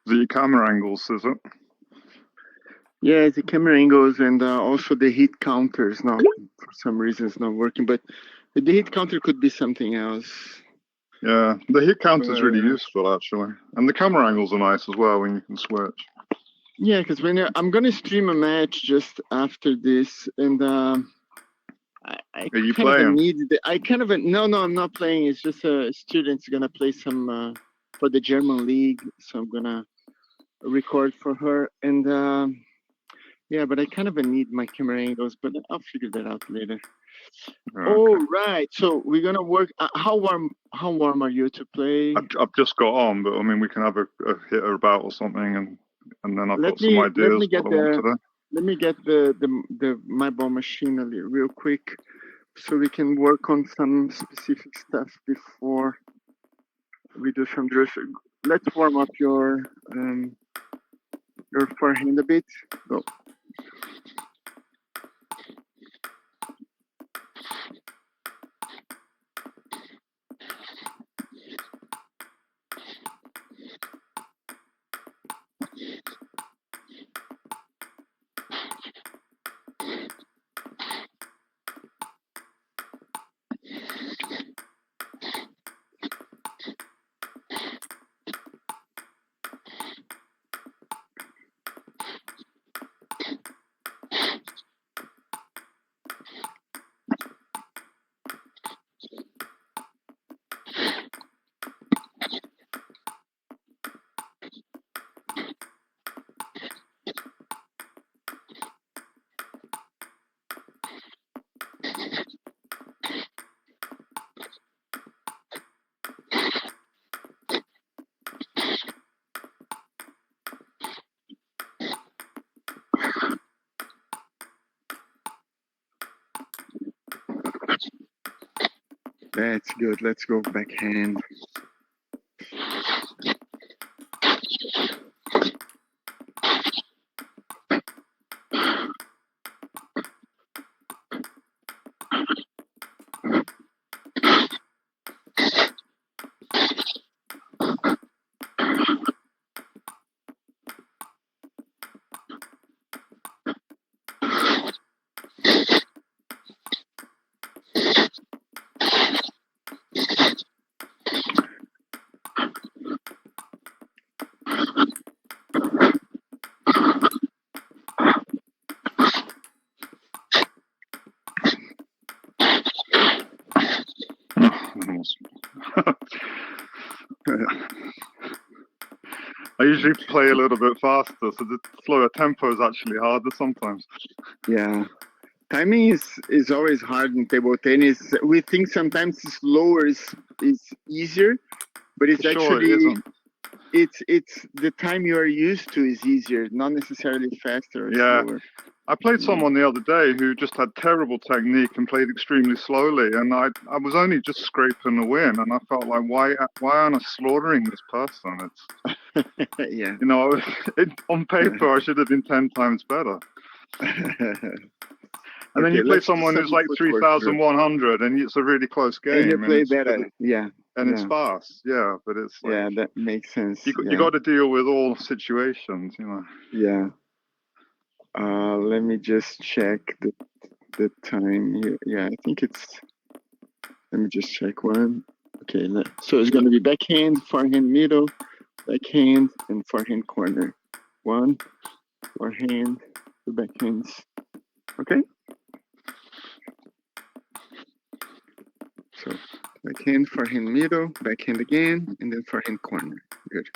Is it your camera angles, is it? Yeah, the camera angles and also the heat counter is not, for some reason, it's not working. But the heat counter could be something else. Yeah, the heat counter is really useful, actually. And the camera angles are nice as well when you can switch. Yeah, because when I'm going to stream a match just after this, and I Are you kind playing? of need no, I'm not playing. It's just a student's going to play some for the German league. So I'm going to record for her. And yeah, but I kind of need my camera angles, but I'll figure that out later. Okay. Oh, right. So we're gonna work. How warm are you to play? I've just got on, but I mean, we can have a hit about or something, and then I've got some ideas. Let me get the my ball machine real quick, so we can work on some specific stuff before we do some drills. Let's warm up your forehand a bit. Go. That's good. Let's go backhand. I usually play a little bit faster, so the slower tempo is actually harder sometimes. Yeah, timing is always hard in table tennis. We think sometimes slower is easier, but it's actually it's the time you are used to is easier, not necessarily faster or slower. I played someone the other day who just had terrible technique and played extremely slowly, and I was only just scraping the win, and I felt like, why aren't I slaughtering this person? It's yeah, you know, on paper I should have been 10 times better. And then you play someone who's like 3,100, and it's a really close game. And you play better, yeah. And it's fast, yeah, but it's like... Yeah, that makes sense. You got to deal with all situations, you know. Yeah. Let me just check the time here. Yeah, I think it's... Let me just check one. Okay, so it's going to be backhand, forehand middle, backhand, and forehand corner. One, forehand, two backhands. Okay? So backhand, forehand middle, backhand again, and then forehand corner. Good.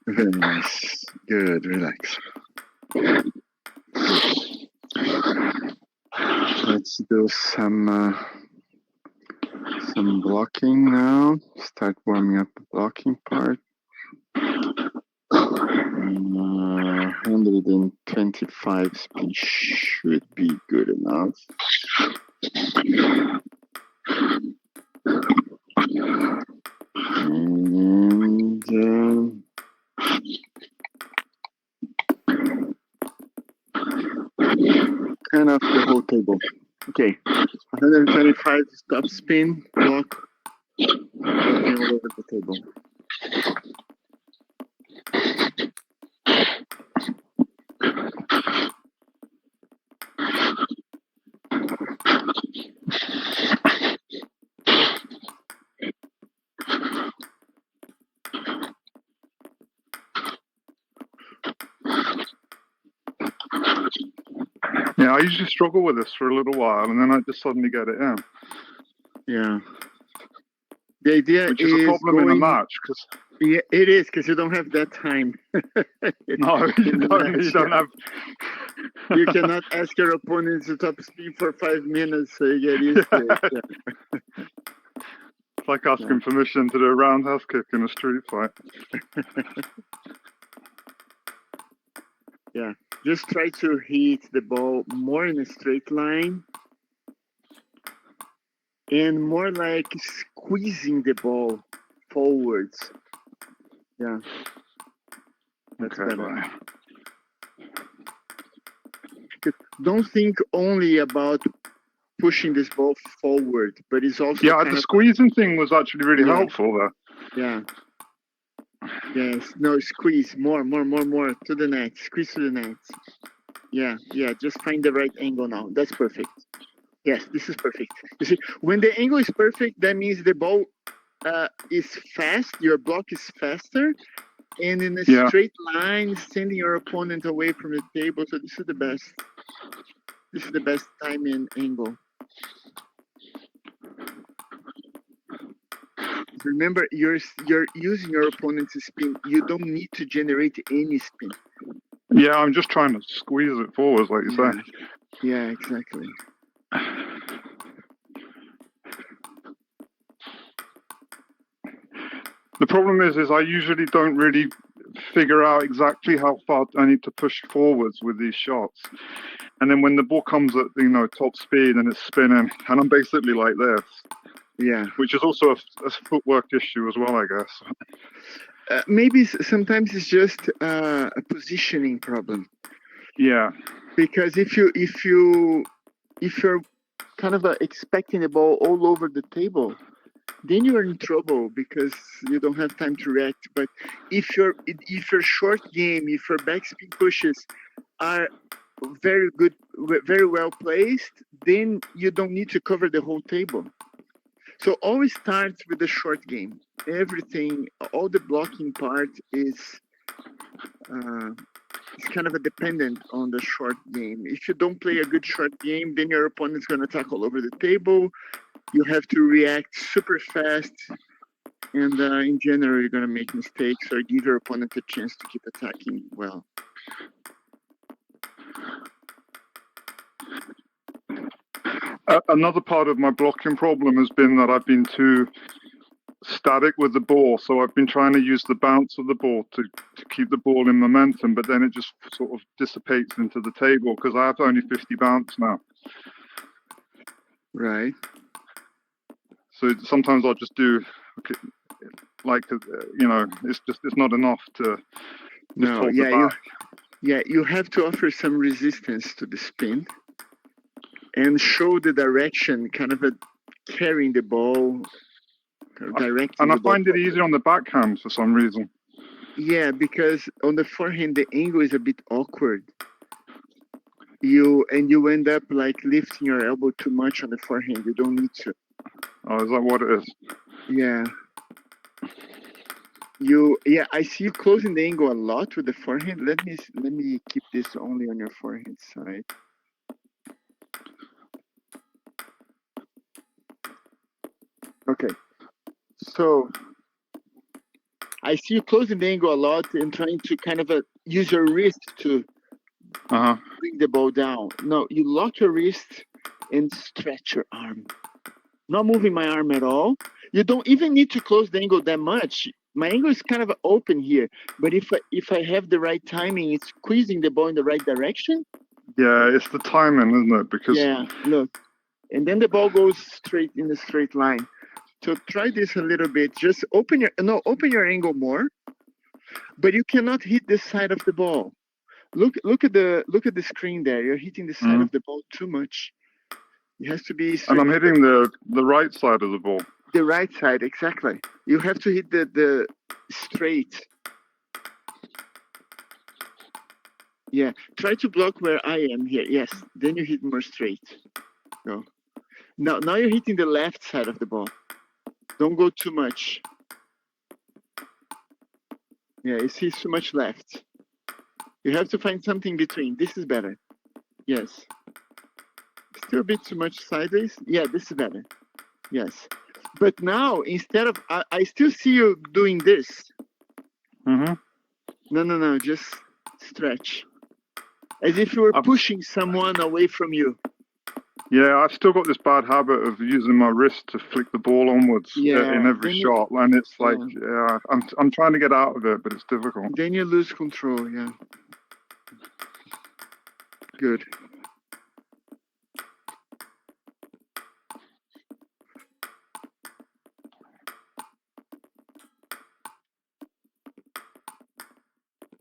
Very nice. Good. Relax. Let's do some blocking now. Start warming up the blocking part. 125 speed should be good enough. And turn off the whole table. Okay, 125 stop spin, block, all over the table. Yeah, I usually struggle with this for a little while, and then I just suddenly get it in. Yeah. The idea which is a problem in a match, because yeah, it is, because you don't have that time. no, you don't have. You cannot ask your opponent to top speed for 5 minutes, so you get used to it. Yeah. It's like asking permission to do a roundhouse kick in a street fight. Yeah, just try to hit the ball more in a straight line and more like squeezing the ball forwards. Yeah, that's Okay, better. right. Don't think only about pushing this ball forward, but it's also the squeezing thing was actually really helpful there. Yeah. Yes. No, squeeze more to the net. Squeeze to the net. Yeah. Just find the right angle now. That's perfect. Yes, this is perfect. You see, when the angle is perfect, that means the ball is fast. Your block is faster, and in a straight line, sending your opponent away from the table. So this is the best. This is the best time and angle. Remember, you're using your opponent's spin. You don't need to generate any spin. Yeah, I'm just trying to squeeze it forwards, like you say. Yeah, exactly. The problem is I usually don't really figure out exactly how far I need to push forwards with these shots. And then when the ball comes at, top speed and it's spinning, and I'm basically like this. Yeah. Which is also a footwork issue as well, I guess. Maybe sometimes it's just a positioning problem. Yeah. Because if you're kind of expecting the ball all over the table, then you're in trouble because you don't have time to react. But if your short game, if your backspin pushes are very good, very well placed, then you don't need to cover the whole table. So always start with the short game. Everything, all the blocking part is kind of dependent on the short game. If you don't play a good short game, then your opponent's going to attack all over the table. You have to react super fast, and in general, you're going to make mistakes or give your opponent a chance to keep attacking well. Another part of my blocking problem has been that I've been too static with the ball, so I've been trying to use the bounce of the ball to keep the ball in momentum, but then it just sort of dissipates into the table because I have only 50 bounce now. Right. So sometimes I'll just do it's not enough to just hold the back. You have to offer some resistance to the spin and show the direction, kind of carrying the ball, directing. And I find it easier on the backhand for some reason. Yeah, because on the forehand the angle is a bit awkward. You end up like lifting your elbow too much on the forehand. You don't need to. Oh, is that what it is? Yeah. I see you closing the angle a lot with the forehand. Let me keep this only on your forehand side. Okay. So I see you closing the angle a lot and trying to kind of use your wrist to bring the ball down. No, you lock your wrist and stretch your arm. Not moving my arm at all. You don't even need to close the angle that much. My angle is kind of open here, but if I have the right timing, it's squeezing the ball in the right direction. Yeah, it's the timing, isn't it? Because yeah, look, and then the ball goes straight in a straight line. So try this a little bit. Just open your angle more, but you cannot hit this side of the ball. Look at the screen there. You're hitting the side of the ball too much. It has to be straight. And I'm hitting the right side of the ball. The right side, exactly. You have to hit the straight. Yeah, try to block where I am here. Yes, then you hit more straight. Go. Now you're hitting the left side of the ball. Don't go too much. Yeah, you see too much left. You have to find something between. This is better. Yes. Still a bit too much sideways. Yeah, this is better. Yes. But now, instead of, I still see you doing this. No, just stretch. As if you were pushing someone away from you. Yeah, I've still got this bad habit of using my wrist to flick the ball onwards in every shot. And it's like, I'm trying to get out of it, but it's difficult. Then you lose control, yeah. Good.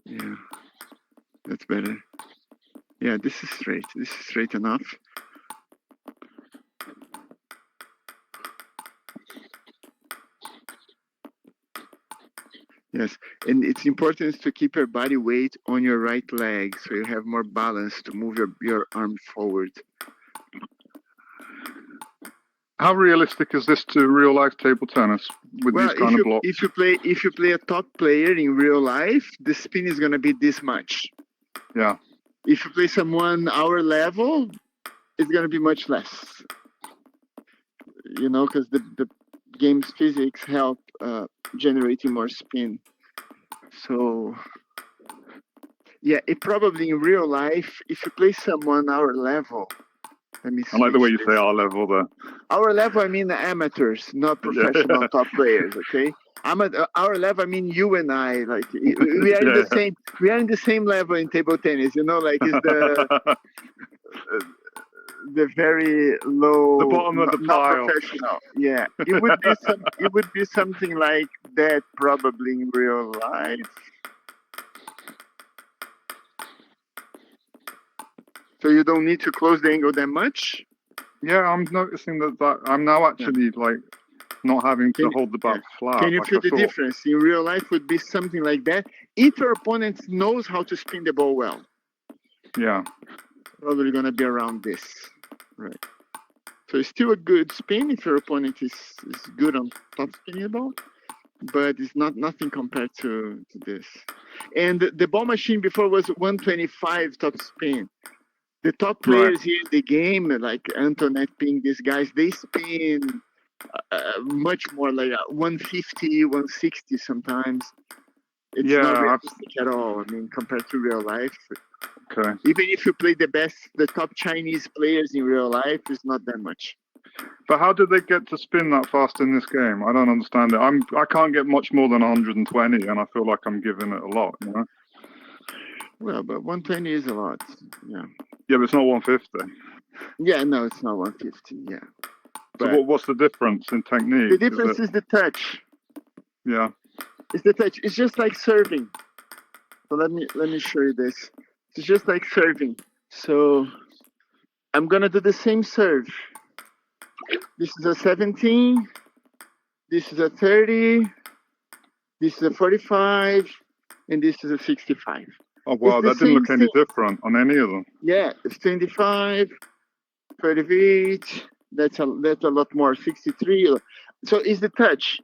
Yeah, that's better. Yeah, this is straight. This is straight enough. Yes, and it's important to keep your body weight on your right leg so you have more balance to move your arm forward. How realistic is this to real life table tennis with these kind of blocks? If you play a top player in real life, the spin is gonna be this much. Yeah. If you play someone our level, it's gonna be much less. You know, because the game's physics help generating more spin. So yeah, it probably in real life, if you play someone our level, let me see. I like the way you say our level there. Our level, I mean amateurs, not professional top players. Okay, our level, I mean you and I. Like we are in the same. We are in the same level in table tennis. You know, like it's the very low, the bottom of the pile. Not professional. Yeah, it would be something like that probably in real life. So you don't need to close the angle that much? Yeah, I'm noticing that I'm now actually like not having to hold the bat flat. Can you feel the difference? In real life would be something like that if your opponent knows how to spin the ball well. Yeah. Probably going to be around this. Right. So it's still a good spin if your opponent is good on top spinning the ball, but it's nothing compared to this. And the ball machine before was 125 top spin. The top players here in the game, like Antoinette Ping, these guys, they spin much more, like 150, 160 sometimes. It's not realistic at all. I mean, compared to real life. Okay. Even if you play the top Chinese players in real life, it's not that much. But how did they get to spin that fast in this game? I don't understand it. I can't get much more than 120, and I feel like I'm giving it a lot, you know? Well, but 120 is a lot, yeah. Yeah, but it's not 150. Yeah, no, it's not 150, yeah. So what's the difference in technique? The difference is the touch. Yeah. It's the touch. It's just like serving. So let me show you this. It's just like serving. So I'm gonna do the same serve. This is a 17. This is a 30. This is a 45. and this is a 65. Oh wow, the that didn't look same any thing. different on any of them. Yeah, it's 25, 38. That's a lot more. 63. So it's the touch.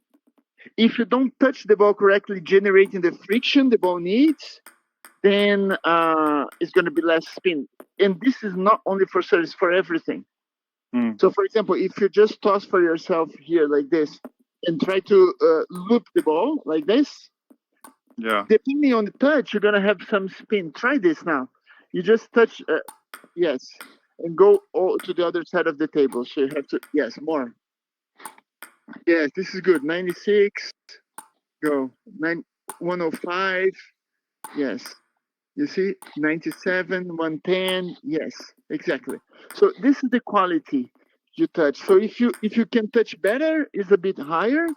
If you don't touch the ball correctly, generating the friction the ball needs, then it's going to be less spin. And this is not only for service, for everything. So, for example, if you just toss for yourself here like this and try to loop the ball like this, yeah, depending on the touch, you're going to have some spin. Try this now. You just touch, yes, and go to the other side of the table. So you have to, yes, more. Yes, this is good. 96, go. 105, yes. You see, 97, 110, yes, exactly. So this is the quality you touch. So if you can touch better, it's a bit higher,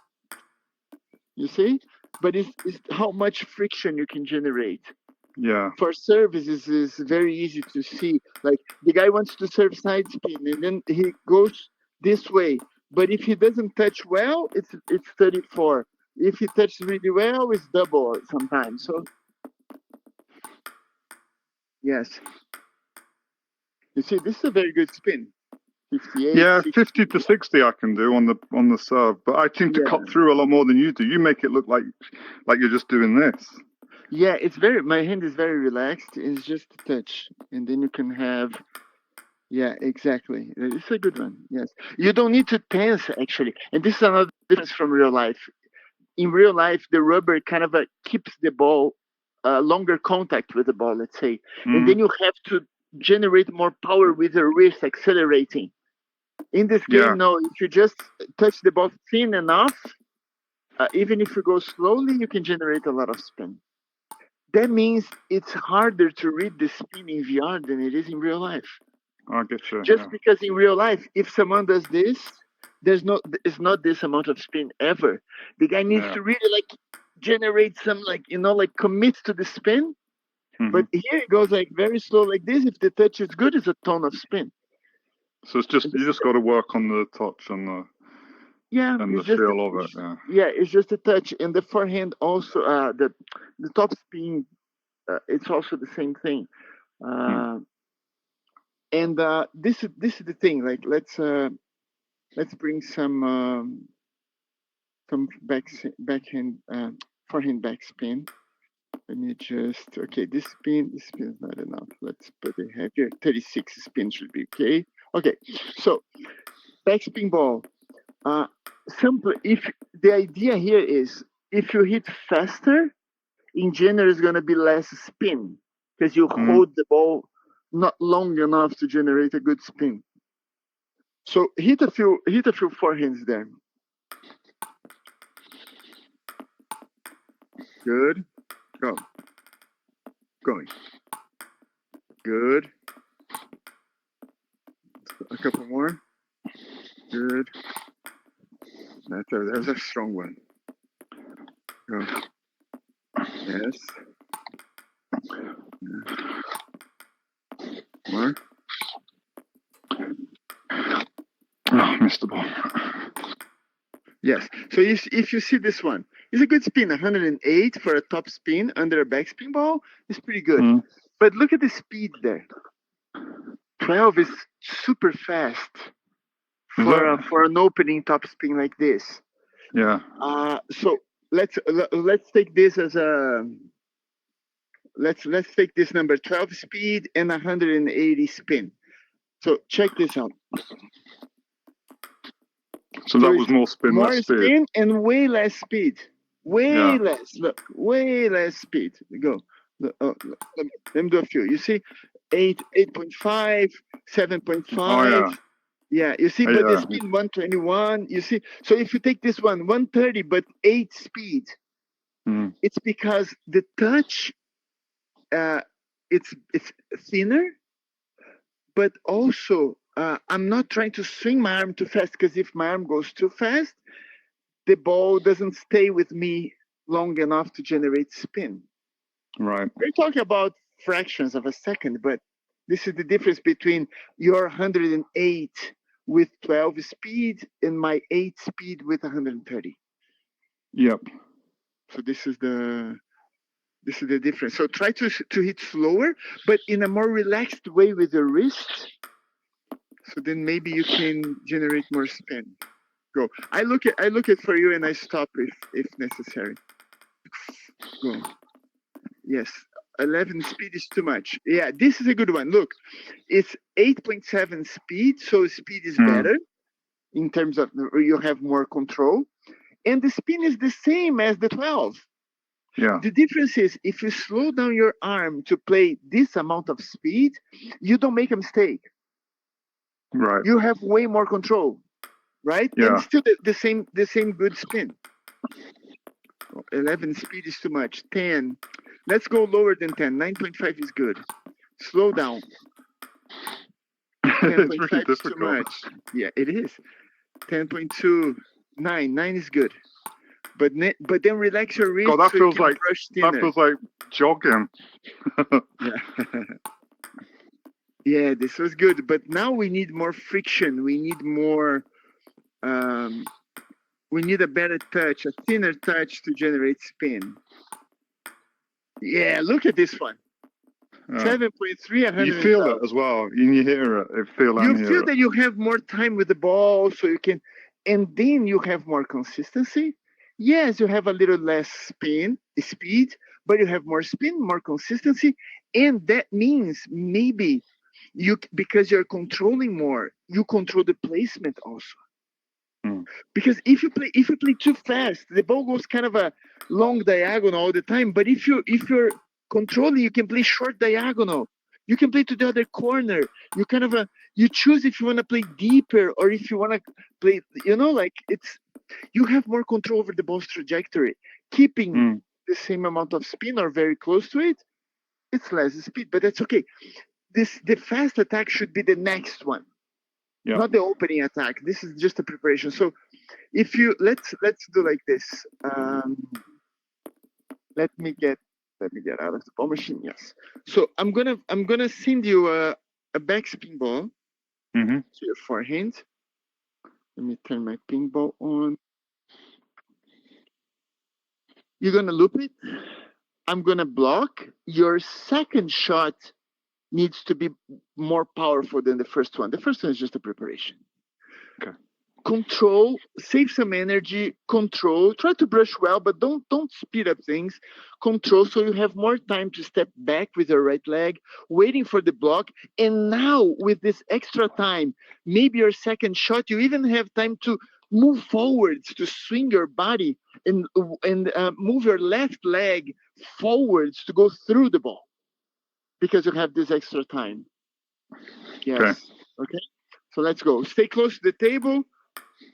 you see, but it's how much friction you can generate. yeah. For services, is very easy to see. Like the guy wants to serve side spin, and then he goes this way. But if he doesn't touch well, it's 34. If he touches really well, it's double sometimes. So yes. You see, this is a very good spin. 58. Yeah, 60. 50 to 60 I can do on the serve, but I seem to cut through a lot more than you do. You make it look like you're just doing this. Yeah, my hand is very relaxed. It's just a touch, and then you can have. Yeah, exactly. It's a good one. Yes, you don't need to tense actually, and this is another difference from real life. In real life, the rubber kind of keeps the ball longer contact with the ball, let's say, and then you have to generate more power with your wrist accelerating. In this game, no, if you just touch the ball thin enough, even if you go slowly, you can generate a lot of spin. That means it's harder to read the spin in VR than it is in real life. I get you. Just because in real life, if someone does this, it's not this amount of spin ever. The guy needs to really generate some commit to the spin. But here it goes very slow like this. If the touch is good, it's a ton of spin. So it's just you just got to work on the touch and the the feel of it. Yeah, it's just a touch, and the forehand also. The top spin, it's also the same thing. And this is the thing. Like let's bring some backhand forehand backspin. Let me just this spin is not enough. Let's put it heavier. 36 spin should be okay. Okay, so backspin ball. Simply, if the idea here is if you hit faster, in general, it's gonna be less spin because you hold the ball not long enough to generate a good spin. So hit a few forehands there. Good. Go. Going. Good. A couple more. Good. That's a strong one. Go. Yes. More. Oh, missed the ball. Yes. So if you see this one, it's a good spin. 108 for a top spin under a backspin ball is pretty good. But look at the speed there. 12 is super fast for an opening top spin like this. Yeah. So let's take this as a let's take this number 12 speed and 180 spin. So check this out. So that was more spin, more less speed. Spin and way less speed. Way less. Look, way less speed. Go. Let me do a few. You see, 8.5, 7.5. Oh, yeah, you see, but the spin 121. You see, so if you take this one 130 but 8 speed, it's because the touch, it's thinner, but also I'm not trying to swing my arm too fast because if my arm goes too fast, the ball doesn't stay with me long enough to generate spin. Right. We're talking about fractions of a second, but this is the difference between your 108 with 12 speed and my 8 speed with 130. Yep. So this is the This is the difference. So try to hit slower, but in a more relaxed way with the wrist. So then maybe you can generate more spin. Go. I look it for you and I stop if necessary. Go. Yes. 11 speed is too much. Yeah, this is a good one. Look, it's 8.7 speed, so speed is better in terms of you have more control. And the spin is the same as the 12. Yeah. The difference is if you slow down your arm to play this amount of speed, you don't make a mistake. Right. You have way more control, right? Yeah. And still the same good spin. 11 speed is too much. 10. Let's go lower than 10. 9.5 is good. Slow down. 10.5 is too much. Yeah, it is. 10.2. 9. 9 is good. But then relax your wrist. God, that so feels like jogging. Yeah. Yeah, this was good. But now we need more friction. We need more. We need a better touch, a thinner touch to generate spin. Yeah, look at this one. 7.3. You feel it as well. You hear it. You feel that you have more time with the ball, so you can, and then you have more consistency. Yes, you have a little less speed, but you have more spin, more consistency, and that means maybe because you're controlling more, you control the placement also. Because if you play too fast, the ball goes kind of a long diagonal all the time. But if you're controlling, you can play short diagonal. You can play to the other corner. You kind of you choose if you want to play deeper or if you want to play. You have more control over the ball's trajectory. Keeping the same amount of spin or very close to it, it's less speed, but that's okay. The fast attack should be the next one. Yeah. Not the opening attack. This is just a preparation. So if you let's do like this. Let me get out of the ball machine. Yes. So I'm gonna send you a backspin ball to your forehand. Let me turn my ping ball on. You're gonna loop it. I'm gonna block. Your second shot needs to be more powerful than the first one. The first one is just a preparation. Okay. Control, save some energy, control, try to brush well, but don't speed up things. Control so you have more time to step back with your right leg, waiting for the block. And now with this extra time, maybe your second shot, you even have time to move forwards, to swing your body and move your left leg forwards to go through the ball. Because you have this extra time. Yes. Okay. So let's go. Stay close to the table.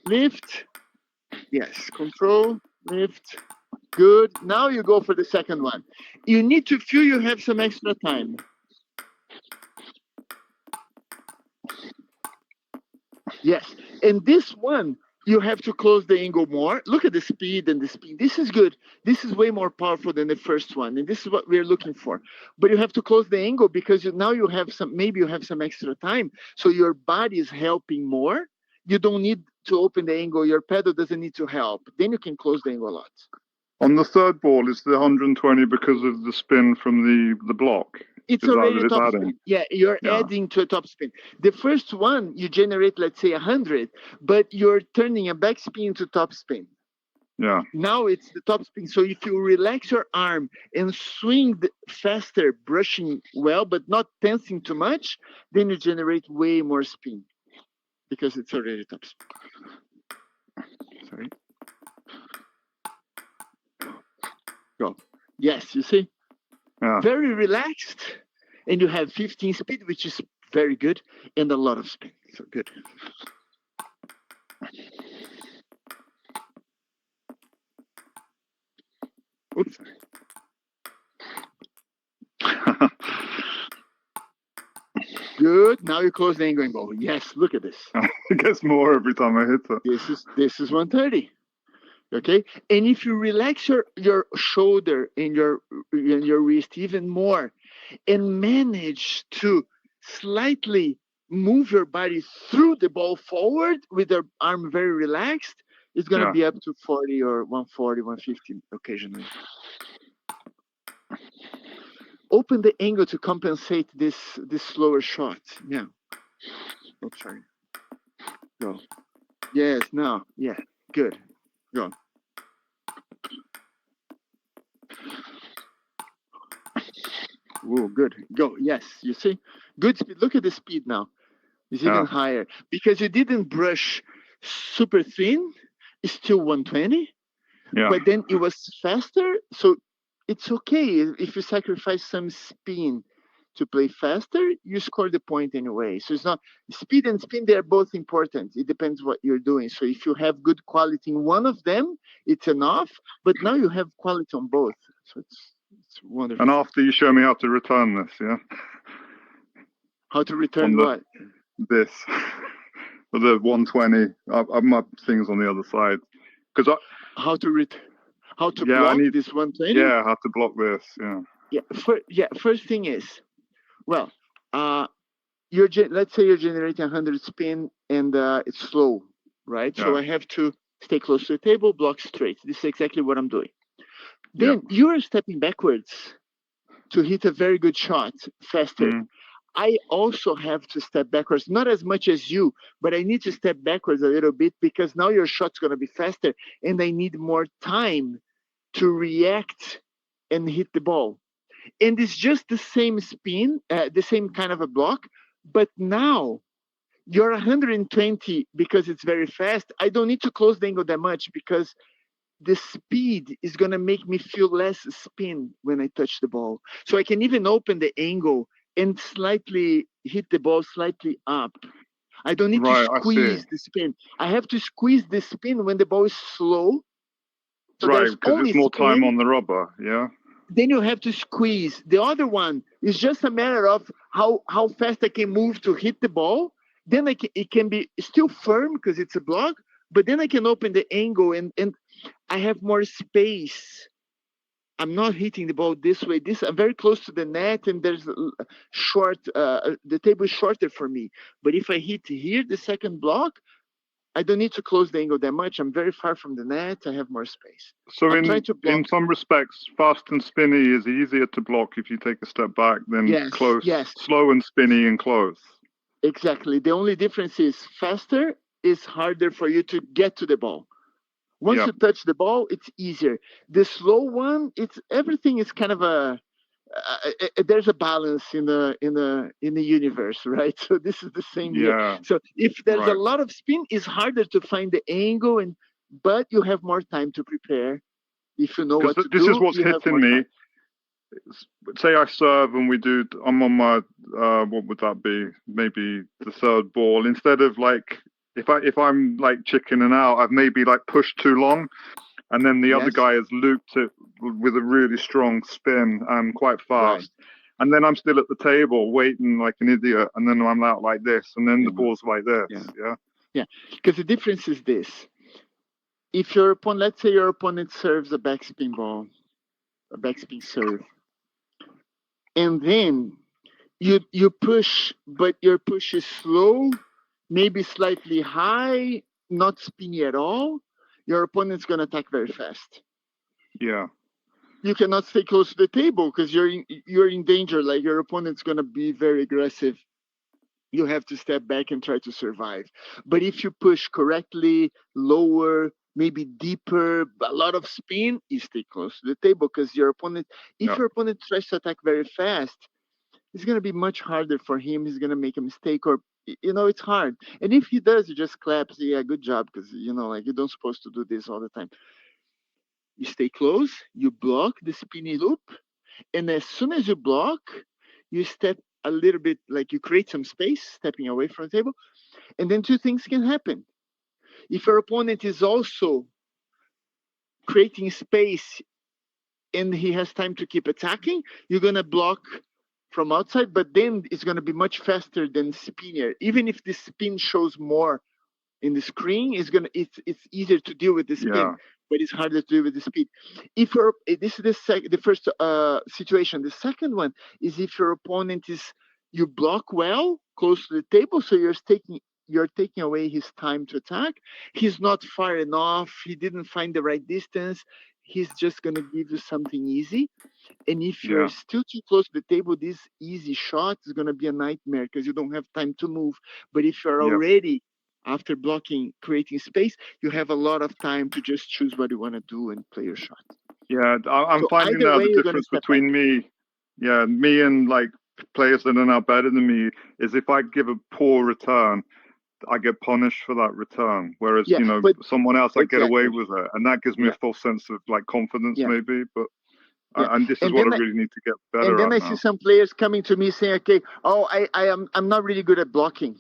Lift. Yes. Control. Lift. Good. Now you go for the second one. You need to feel you have some extra time. Yes. And this one, you have to close the angle more. Look at the speed and the speed. This is good. This is way more powerful than the first one. And this is what we're looking for. But you have to close the angle because now you have maybe you have some extra time. So your body is helping more. You don't need to open the angle. Your pedal doesn't need to help. Then you can close the angle a lot. On the third ball, is the 120 because of the spin from the block? It's already a top spin. Yeah, you're adding to a top spin. The first one, you generate, let's say, 100, but you're turning a backspin to top spin. Yeah. Now it's the top spin. So if you relax your arm and swing faster, brushing well, but not tensing too much, then you generate way more spin because it's already top spin. Sorry. Go. Yes, you see? Very relaxed, and you have 15 speed, which is very good, and a lot of spin. So good. Oops. Good. Now you close the angle and go. Yes, look at this. It gets more every time I hit it. This is 130. Okay, and if you relax your shoulder and your wrist even more, and manage to slightly move your body through the ball forward with your arm very relaxed, it's gonna be up to 40 or 140, 150 occasionally. open the angle to compensate this slower shot. Yeah. Oh, sorry. Go. Yes. No. Yeah. Good. Go. Whoa. Good. Go. Yes. You see. Good speed. Look at the speed now. It's even higher because you didn't brush super thin. It's still 120. Yeah. But then it was faster. So it's okay if you sacrifice some spin to play faster, you score the point anyway. So it's not speed and spin, they're both important. It depends what you're doing. So if you have good quality in one of them, it's enough. But now you have quality on both. So it's wonderful. And after you show me how to return this, yeah? How to return what? This. The 120. My thing's on the other side. Because how to block this 120? Yeah, how to block this, yeah. First thing is, well, let's say you're generating 100 spin and it's slow, right? So I have to stay close to the table, block straight. This is exactly what I'm doing. Then you're stepping backwards to hit a very good shot faster. I also have to step backwards, not as much as you, but I need to step backwards a little bit because now your shot's going to be faster and I need more time to react and hit the ball. And it's just the same spin, the same kind of a block, but now you're 120 because it's very fast. I don't need to close the angle that much because the speed is going to make me feel less spin when I touch the ball. So I can even open the angle and slightly hit the ball slightly up. I don't need to squeeze the spin. I have to squeeze the spin when the ball is slow. So right, because it's more time on the rubber, yeah? Then you have to squeeze. The other one is just a matter of how fast I can move to hit the ball. Then it can be still firm because it's a block, but then I can open the angle and I have more space. I'm not hitting the ball this way. I'm very close to the net and there's the table is shorter for me. But if I hit here, the second block, I don't need to close the angle that much. I'm very far from the net. I have more space. So in some respects, fast and spinny is easier to block if you take a step back than close. Yes. Slow and spinny and close. Exactly. The only difference is faster is harder for you to get to the ball. Once you touch the ball, it's easier. The slow one, everything is kind of there's a balance in the universe, right? So this is the same here. So if there's a lot of spin, it's harder to find the angle, but you have more time to prepare. If you know what to do, this is what's hitting me. Say I serve and I'm on my what would that be? Maybe the third ball. Instead of like if I'm like chickening out, I've maybe like pushed too long. And then the other guy has looped it with a really strong spin and quite fast. Right. And then I'm still at the table waiting like an idiot. And then I'm out like this. And then the ball's like this. Yeah. Because the difference is this. If let's say your opponent serves a backspin ball, a backspin serve. And then you push, but your push is slow, maybe slightly high, not spinny at all. Your opponent's going to attack very fast. Yeah. You cannot stay close to the table because you're in danger. Like your opponent's going to be very aggressive. You have to step back and try to survive. But if you push correctly, lower, maybe deeper, a lot of spin, you stay close to the table because your opponent, if your opponent tries to attack very fast, it's going to be much harder for him. He's going to make a mistake or it's hard. And if he does, you just clap, say, yeah, good job, because, like you don't supposed to do this all the time. You stay close, you block the spinny loop, and as soon as you block, you step a little bit, like you create some space, stepping away from the table, and then two things can happen. If your opponent is also creating space and he has time to keep attacking, you're going to block from outside, but then it's going to be much faster than spinner. Even if the spin shows more in the screen, it's easier to deal with the spin, but it's harder to deal with the speed. This is the first situation. The second one is if your opponent you block well close to the table, so you're taking away his time to attack. He's not far enough. He didn't find the right distance. he's just gonna give you something easy. And if you're Yeah. still too close to the table, this easy shot is gonna be a nightmare because you don't have time to move. But if you're Yep. already after blocking, creating space, you have a lot of time to just choose what you want to do and play your shot. Yeah, I'm So finding either now way, the you're gonna difference step between me and like players that are now better than me is if I give a poor return, I get punished for that return. Whereas, Yeah, you know, but someone else, I get away exactly. with it. And that gives me Yeah. a false sense of like confidence, Yeah. maybe. But, Yeah. and this is And what I then really need to get and better then at I see now. some players coming to me saying, "Okay, oh, I'm not really good at blocking."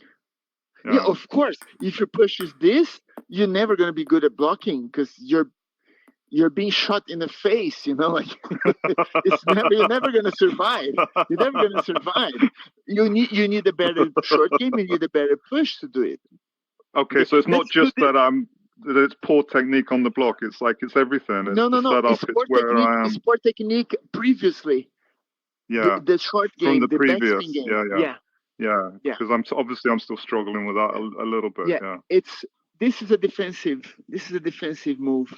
Yeah, Yeah. of course. If your push is this, you're never gonna be good at blocking because you're being shot in the face. You know, like you're never gonna survive. You're never gonna survive. You need a better short game. You need a better push to do it. Okay, so it's not Let's do just this. that it's poor technique on the block. It's like it's everything. It's No, the no, no. setup. It's where I am. Sport technique previously. Yeah. The short From game, the the previous. backspin game. Yeah, yeah. Yeah, Yeah. yeah, Because obviously I'm still struggling with that a little bit. yeah. Yeah. This is a defensive move,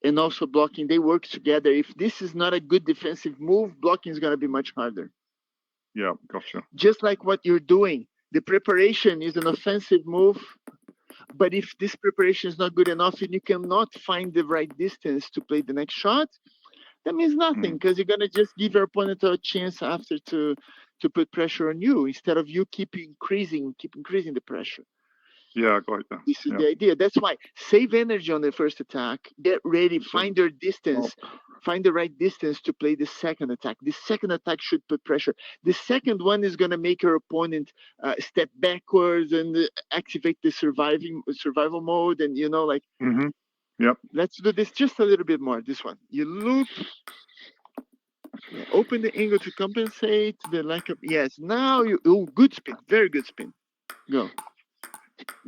and also blocking. They work together. If this is not a good defensive move, blocking is gonna be much harder. Yeah. Gotcha. Just like what you're doing, the preparation is an offensive move. But if this preparation is not good enough and you cannot find the right distance to play the next shot, that means nothing because you're gonna just give your opponent a chance after to put pressure on you instead of you keep increasing the pressure. Yeah, I got you. This is Yeah. the idea. That's why save energy on the first attack, get ready, find your distance, find the right distance to play the second attack. The second attack should put pressure. The second one is gonna make your opponent step backwards and activate the survival mode, and you know, like. Mm-hmm. Yep. Let's do this just a little bit more. This one, you loop. Yeah, open the angle to compensate the lack of. Yes, now you. Oh, good spin. Very good spin. Go.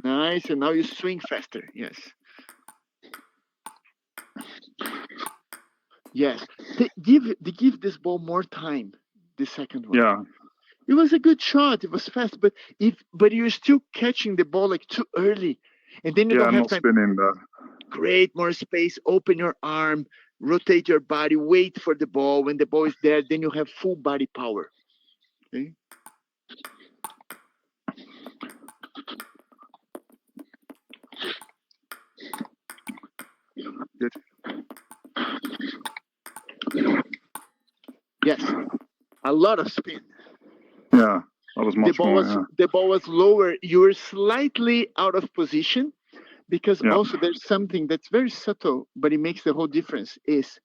Nice, and now you swing faster. Yes. Yes. Give this ball more time. The second one. Yeah. It was a good shot. It was fast, but you're still catching the ball like too early, and then you don't I'm have not time. spinning there. Create more space. Open your arm. Rotate your body. Wait for the ball. When the ball is there, then you have full body power. Okay. Good. Yes. A lot of spin. Yeah. That was much more. The ball was lower. You were slightly out of position because also there's something that's very subtle, but it makes the whole difference is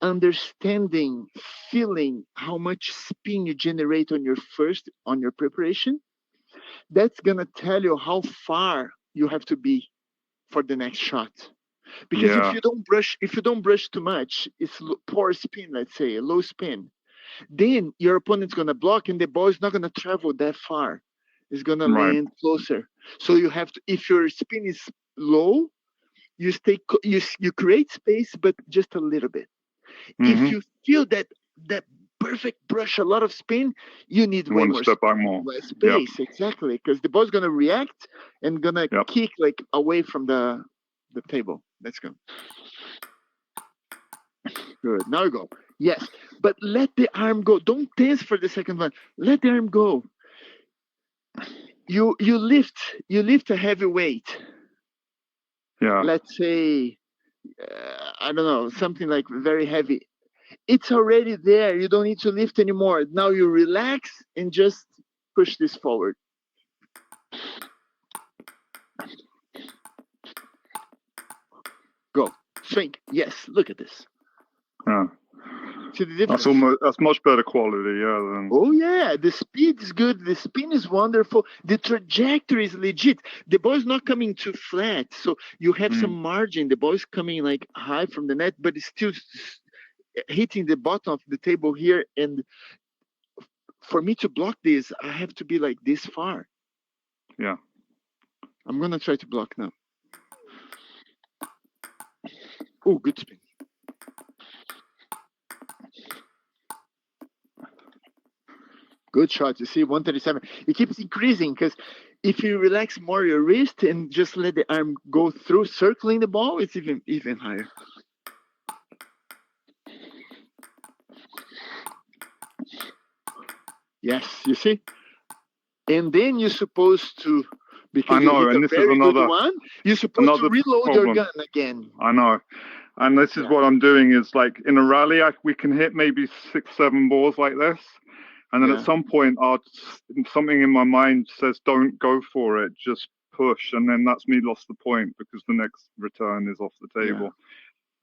understanding, feeling how much spin you generate on your preparation. That's gonna tell you how far you have to be for the next shot. Because if you don't brush too much, it's poor spin, let's say, a low spin. Then your opponent's gonna block, and the ball is not gonna travel that far. It's gonna land closer. So you have to. If your spin is low, you create space, but just a little bit. If you feel that perfect brush, a lot of spin, you need way more step back more. less space. Exactly, because the ball's gonna react and gonna kick like away from the table. Let's go. Good. Now go. Yes, but let the arm go. Don't tense for the second one. Let the arm go. You lift a heavy weight. Yeah. Let's say, I don't know, something like very heavy. It's already there. You don't need to lift anymore. Now you relax and just push this forward. Go. Swing. Yes. Look at this. Yeah. See the difference? That's much better quality, yeah. Oh yeah, the speed is good. The spin is wonderful. The trajectory is legit. The ball is not coming too flat, so you have some margin. The ball is coming like high from the net, but it's still hitting the bottom of the table here. And for me to block this, I have to be like this far. Yeah. I'm gonna try to block now. Oh, good spin. Good shot. You see, 137. It keeps increasing because if you relax more your wrist and just let the arm go through, circling the ball, it's even higher. Yes, you see? And then you're supposed to, because I know, you hit and a this is very good another one, you're supposed to reload your problem. gun again. I know. And this is what I'm doing is like in a rally, we can hit maybe 6-7 balls like this. And then at some point, something in my mind says, don't go for it, just push. And then that's me lost the point because the next return is off the table.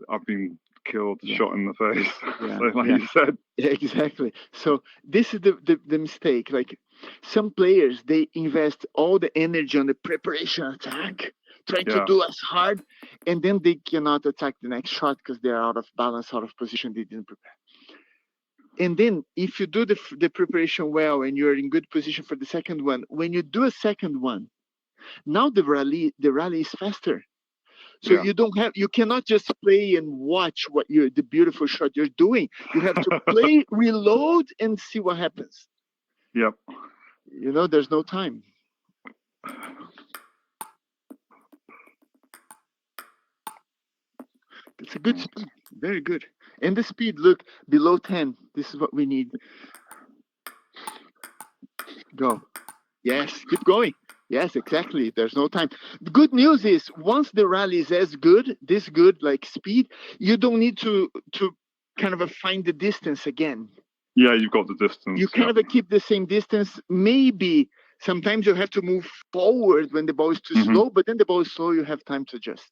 I've been killed, shot in the face. So like you said. Exactly. So this is the mistake. Like some players, they invest all the energy on the preparation attack, trying to do as hard, and then they cannot attack the next shot because they're out of balance, out of position, they didn't prepare. And then if you do the preparation well and you're in good position for the second one, when you do a second one, now the rally is faster. So you cannot just play and watch the beautiful shot you're doing. You have to play, reload, and see what happens. Yep. You know, there's no time. It's a good speed, very good. And the speed, look, below 10. This is what we need. Go. Yes, keep going. Yes, exactly. There's no time. The good news is once the rally is as good, this good like speed, you don't need to kind of find the distance again. Yeah, you've got the distance. You kind of keep the same distance. Maybe sometimes you have to move forward when the ball is too slow, but then the ball is slow, you have time to adjust.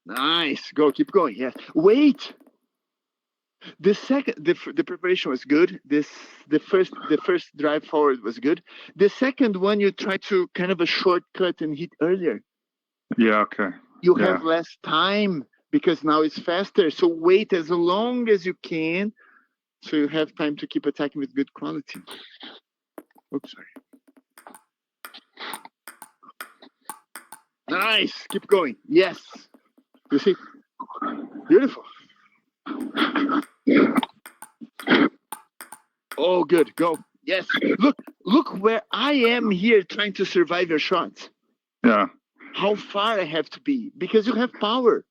Nice. Go, keep going. Yes. Wait. The preparation was good. The first drive forward was good. The second one, you try to kind of a shortcut and hit earlier. Yeah, okay. You have less time because now it's faster. So wait as long as you can, so you have time to keep attacking with good quality. Oops, sorry. Nice. Keep going. Yes. You see? Beautiful. Oh, good. Go. Yes. Look where I am here trying to survive your shots. Yeah. How far I have to be because you have power.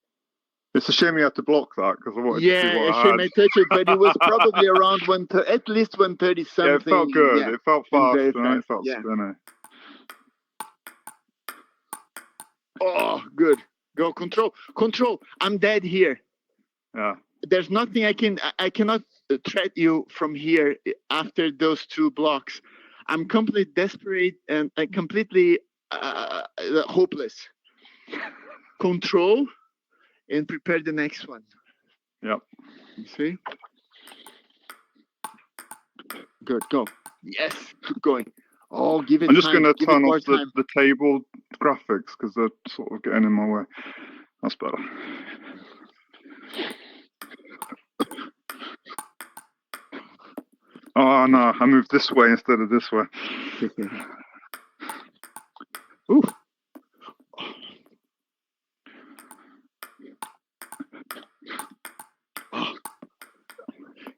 It's a shame you had to block that because I wanted to see what I had. I touched it, but it was probably around at least 130 something. Yeah, it felt good. Yeah. It felt fast and it felt spinny. Oh, good. Go control. I'm dead here. Yeah. There's nothing I cannot threat you from here after those two blocks. I'm completely desperate and completely hopeless. Control and prepare the next one. Yep. You see? Good, go. Yes, keep going. Oh, give it I'm just time. going to turn off the table graphics because they're sort of getting in my way. That's better. Oh, no, I moved this way instead of this way. Ooh. Oh.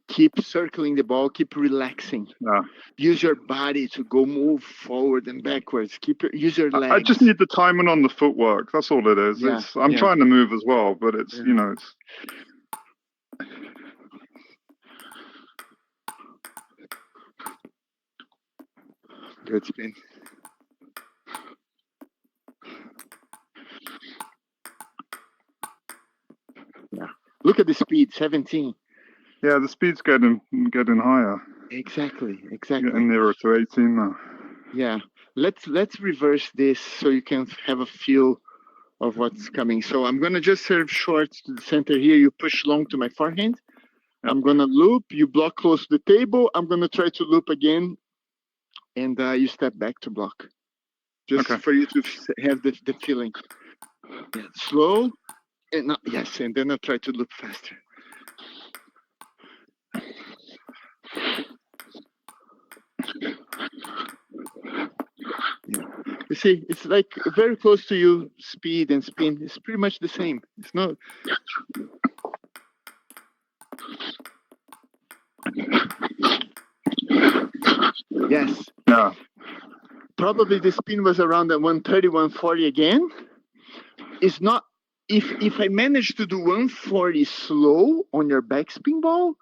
Keep circling the ball, keep relaxing. Yeah. Use your body to go move forward and backwards. Use your legs. I just need the timing on the footwork. That's all it is. Yeah. I'm trying to move as well, but it's, you know, it's... Good spin. Yeah. Look at the speed, 17. Yeah, the speed's getting higher. Exactly. Getting nearer to 18 now. Yeah. Let's reverse this so you can have a feel of what's coming. So I'm gonna just serve shorts to the center here. You push long to my forehand. Yep. I'm gonna loop. You block close to the table. I'm gonna try to loop again, and you step back to block, just for you to have the feeling. Yeah, slow, and and then I'll try to loop faster. Yeah. You see, it's like very close to you, speed and spin. It's pretty much the same. It's not. Yes. Yeah. Probably the spin was around at 130, 140 again. It's not. If I manage to do 140 slow on your backspin ball,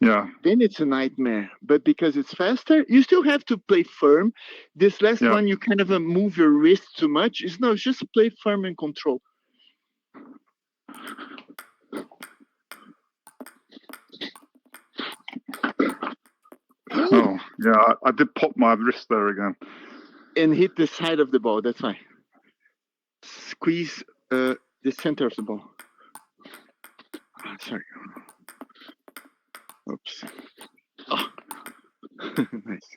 Yeah. then it's a nightmare. But because it's faster, you still have to play firm. This last Yeah. one, you kind of move your wrist too much. It's just play firm and control. Oh, yeah, I did pop my wrist there again. And hit the side of the ball, that's why. Squeeze the center of the ball. Sorry. Oops. Oh. Nice.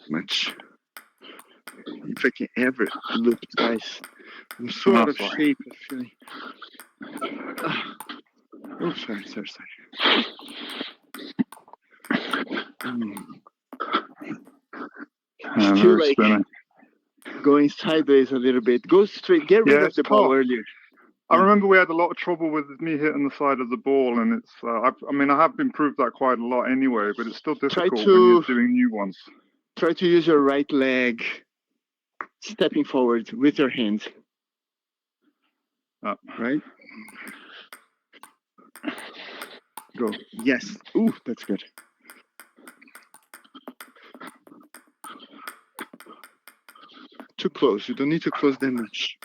Much. If I can ever loop twice. I'm so out of shape, I feel like. Oh, sorry. Still like spinning. Going sideways a little bit. Go straight. Get rid of the ball earlier. I remember we had a lot of trouble with me hitting the side of the ball, and it's. I mean, I have improved that quite a lot anyway, but it's still difficult when you're doing new ones. Try to use your right leg, stepping forward with your hands. Right. Go. Yes. Ooh, that's good. Too close. You don't need to close that much.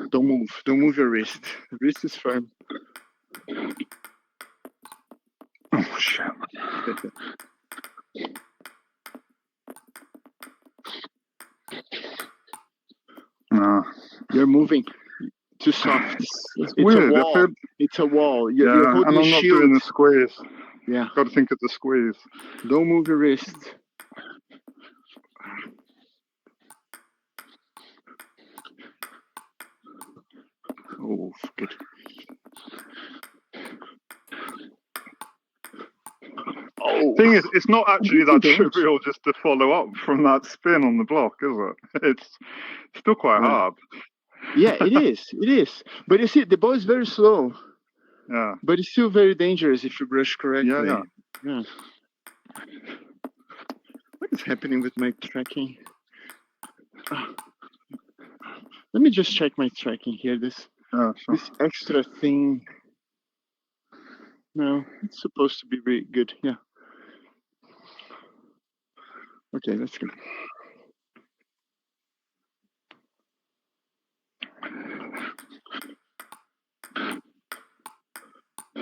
Don't move. Don't move your wrist. The wrist is firm. Oh, shit. No. You're moving. Too soft. It's weird. A wall. It's a wall. You're holding and I'm not doing the squeeze. Yeah. Got to think of the squeeze. Don't move your wrist. Oh, good. Oh. Thing is, it's not actually that trivial just to follow up from that spin on the block, is it? It's still quite hard. Yeah, it is. It is. But you see, the ball is very slow. Yeah. But it's still very dangerous if you brush correctly. Yeah. What is happening with my tracking? Let me just check my tracking here. This extra thing. No, it's supposed to be very good. Yeah. Okay, that's good.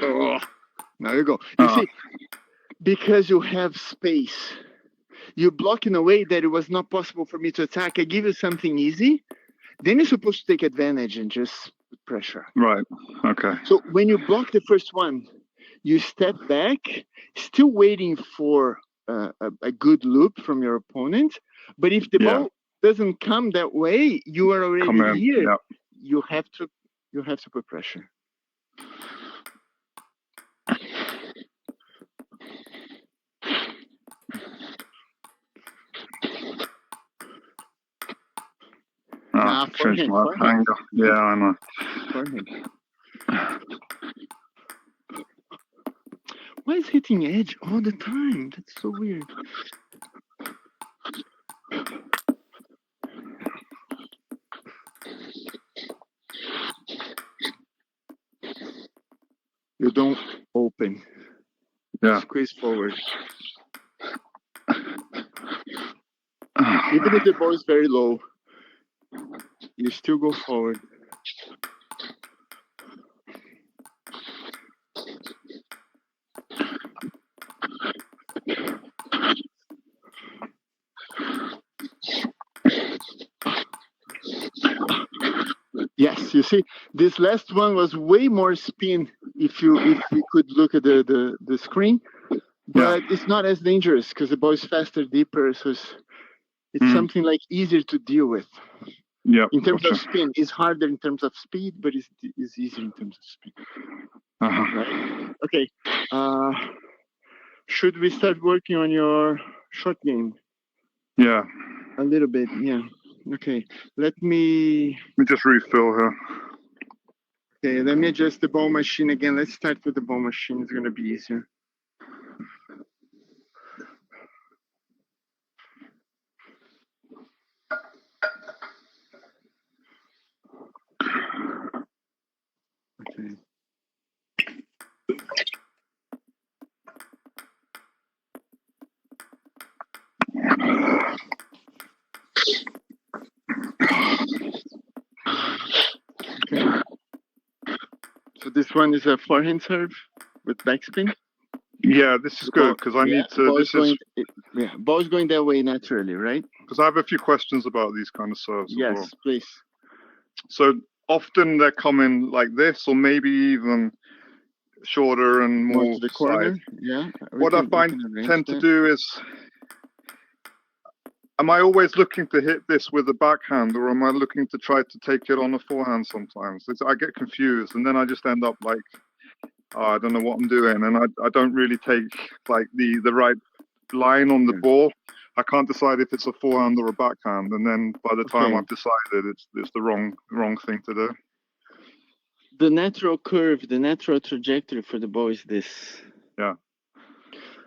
Oh, now you go. You see, because you have space, you block in a way that it was not possible for me to attack. I give you something easy, then you're supposed to take advantage and just put pressure. Right. Okay. So when you block the first one, you step back, still waiting for a good loop from your opponent. But if the ball doesn't come that way, you are already here. Yeah. You have to put pressure. Change my angle. Yeah, I know. Why is hitting edge all the time? That's so weird. You don't open. Yeah. Squeeze forward. Even if the ball is very low, you still go forward. Yes, you see, this last one was way more spin if you could look at the screen, but it's not as dangerous because the ball is faster, deeper, so it's something like easier to deal with. Yeah. In terms of spin, it's harder in terms of speed, but it's easier in terms of spin. Right? Okay. Should we start working on your short game? Yeah. A little bit, yeah. Okay. Let me just refill here. Okay, let me adjust the ball machine again. Let's start with the ball machine. It's going to be easier. Okay. Okay. So this one is a forehand serve with backspin. Yeah, this is good because I need to. This is ball's going that way naturally, right? because I have a few questions about these kind of serves as well. Yes, please. So often they're coming like this, or maybe even shorter and more to the corner. side. Yeah. What I tend to do is, am I always looking to hit this with a backhand, or am I looking to try to take it on a forehand sometimes? I get confused, and then I just end up like, oh, I don't know what I'm doing, and I don't really take like the right line on the ball. I can't decide if it's a forehand or a backhand, and then by the time I've decided, it's the wrong thing to do. The natural curve, the natural trajectory for the ball is this. Yeah.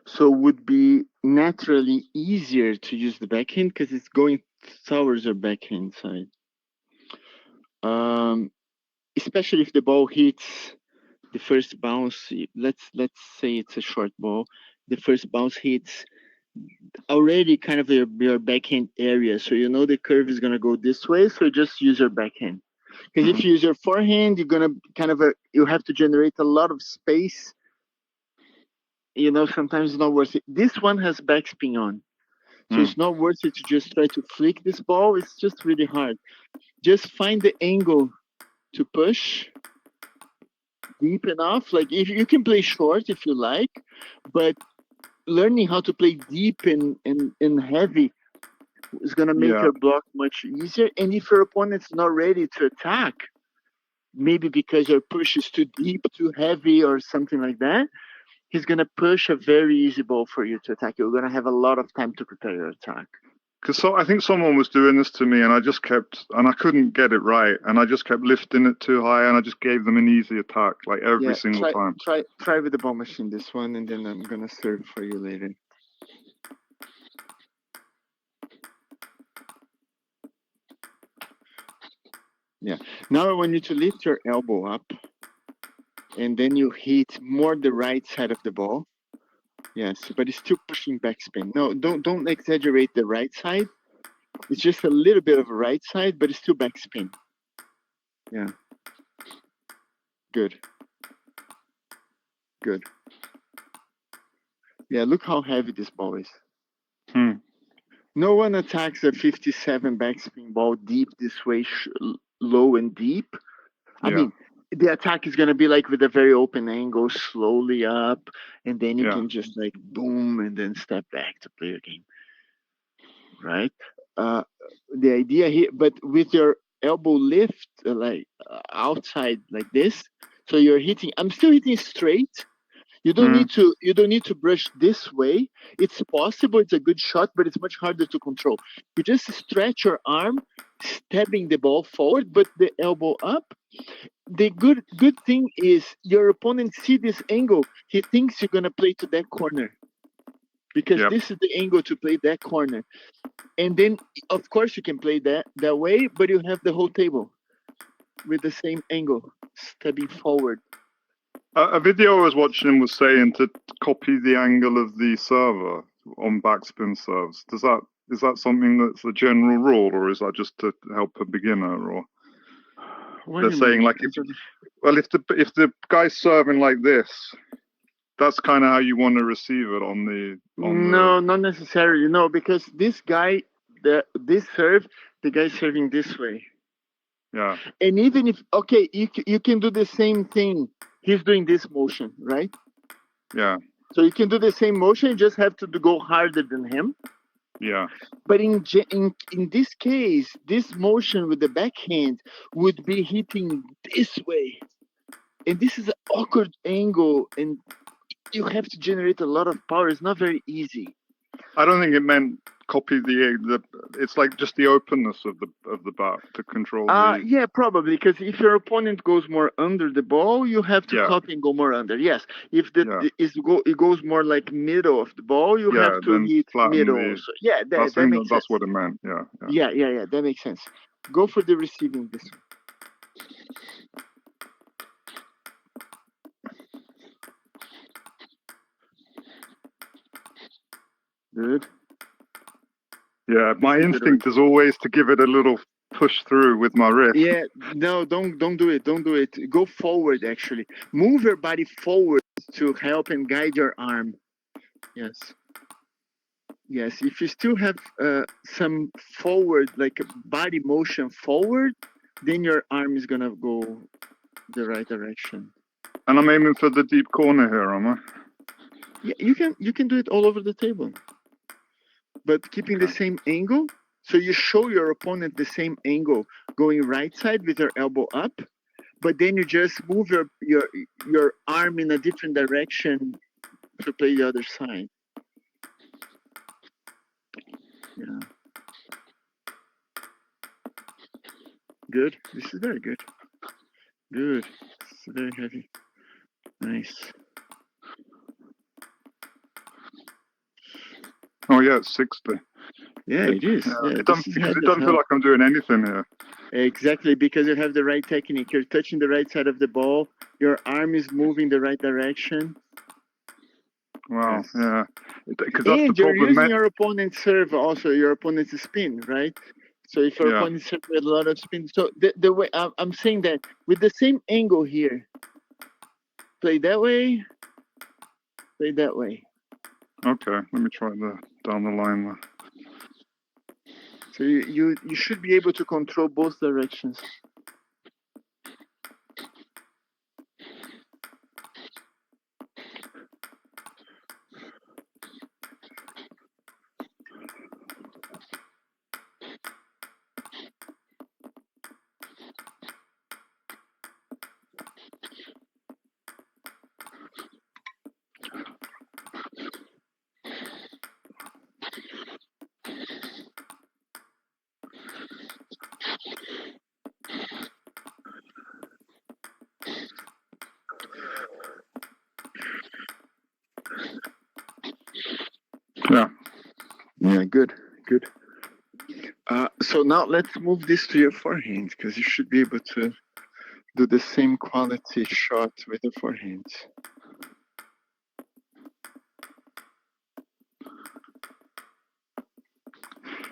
So it would be naturally easier to use the backhand because it's going towards your backhand side. Especially if the ball hits the first bounce. Let's say it's a short ball. The first bounce hits already kind of your backhand area, so you know the curve is gonna go this way. So just use your backhand. Because if you use your forehand, you're gonna you have to generate a lot of space. You know, sometimes it's not worth it. This one has backspin on, so it's not worth it to just try to flick this ball. It's just really hard. Just find the angle to push deep enough. Like if you can play short if you like, but learning how to play deep and heavy is gonna make your block much easier. And if your opponent's not ready to attack, maybe because your push is too deep, too heavy, or something like that, he's gonna push a very easy ball for you to attack. You're gonna have a lot of time to prepare your attack. Because I think someone was doing this to me, and I couldn't get it right, and I just kept lifting it too high, and I just gave them an easy attack, like every single time. Try with the ball machine this one, and then I'm gonna serve for you later. Yeah. Now I want you to lift your elbow up, and then you hit more the right side of the ball. Yes, but it's still pushing backspin. No, don't exaggerate the right side. It's just a little bit of a right side, but it's still backspin. Yeah. Good. Good. Yeah, look how heavy this ball is. No one attacks a 57 backspin ball deep this way, low and deep. I mean, the attack is going to be like with a very open angle, slowly up, and then you can just like boom and then step back to play your game. Right? The idea here, but with your elbow lift, outside like this, so you're hitting, I'm still hitting straight. You don't need to brush this way. It's possible, it's a good shot, but it's much harder to control. You just stretch your arm, stabbing the ball forward, but the elbow up. The good thing is your opponent see this angle. He thinks you're gonna play to that corner because this is the angle to play that corner. And then, of course, you can play that way, but you have the whole table with the same angle, stabbing forward. A video I was watching was saying to copy the angle of the server on backspin serves. Is that something that's a general rule, or is that just to help a beginner? Or they're saying like if the guy's serving like this, that's kind of how you want to receive it on the. No, not necessarily. No, because this guy, this serve, the guy's serving this way. Yeah. And even if you can do the same thing. He's doing this motion, right? Yeah. So you can do the same motion. You just have to go harder than him. Yeah. But in this case, this motion with the backhand would be hitting this way, and this is an awkward angle, and you have to generate a lot of power. It's not very easy. I don't think it meant copy the. It's like just the openness of the bat to control. Yeah, probably, because if your opponent goes more under the ball, you have to copy and go more under. Yes, if it goes more like middle of the ball, you have to hit middle. So, yeah, that makes sense. That's what it meant. Yeah. That makes sense. Go for the receiving this one. Good. Yeah, my instinct is always to give it a little push through with my wrist. Yeah, no, don't do it. Don't do it. Go forward, actually. Move your body forward to help and guide your arm. Yes. Yes, if you still have some forward, like body motion forward, then your arm is gonna go the right direction. And I'm aiming for the deep corner here, am I? Yeah, you can do it all over the table, but keeping the same angle. So you show your opponent the same angle, going right side with your elbow up, but then you just move your arm in a different direction to play the other side. Yeah. Good. This is very good. Good. It's very heavy. Nice. Oh yeah, it's 60. Yeah, it is. Yeah, Yeah, it doesn't feel like I'm doing anything here. Exactly, because you have the right technique. You're touching the right side of the ball. Your arm is moving the right direction. Wow, Yes. yeah. Because that's And the you're problem. using your opponent's serve also, your opponent's spin, right? So if your opponent's serve with a lot of spin, so the way I'm saying that with the same angle here, play that way, play that way. Okay, let me try down the line there. So you should be able to control both directions. Yeah. Yeah, good. So now let's move this to your forehand, because you should be able to do the same quality shot with the forehand.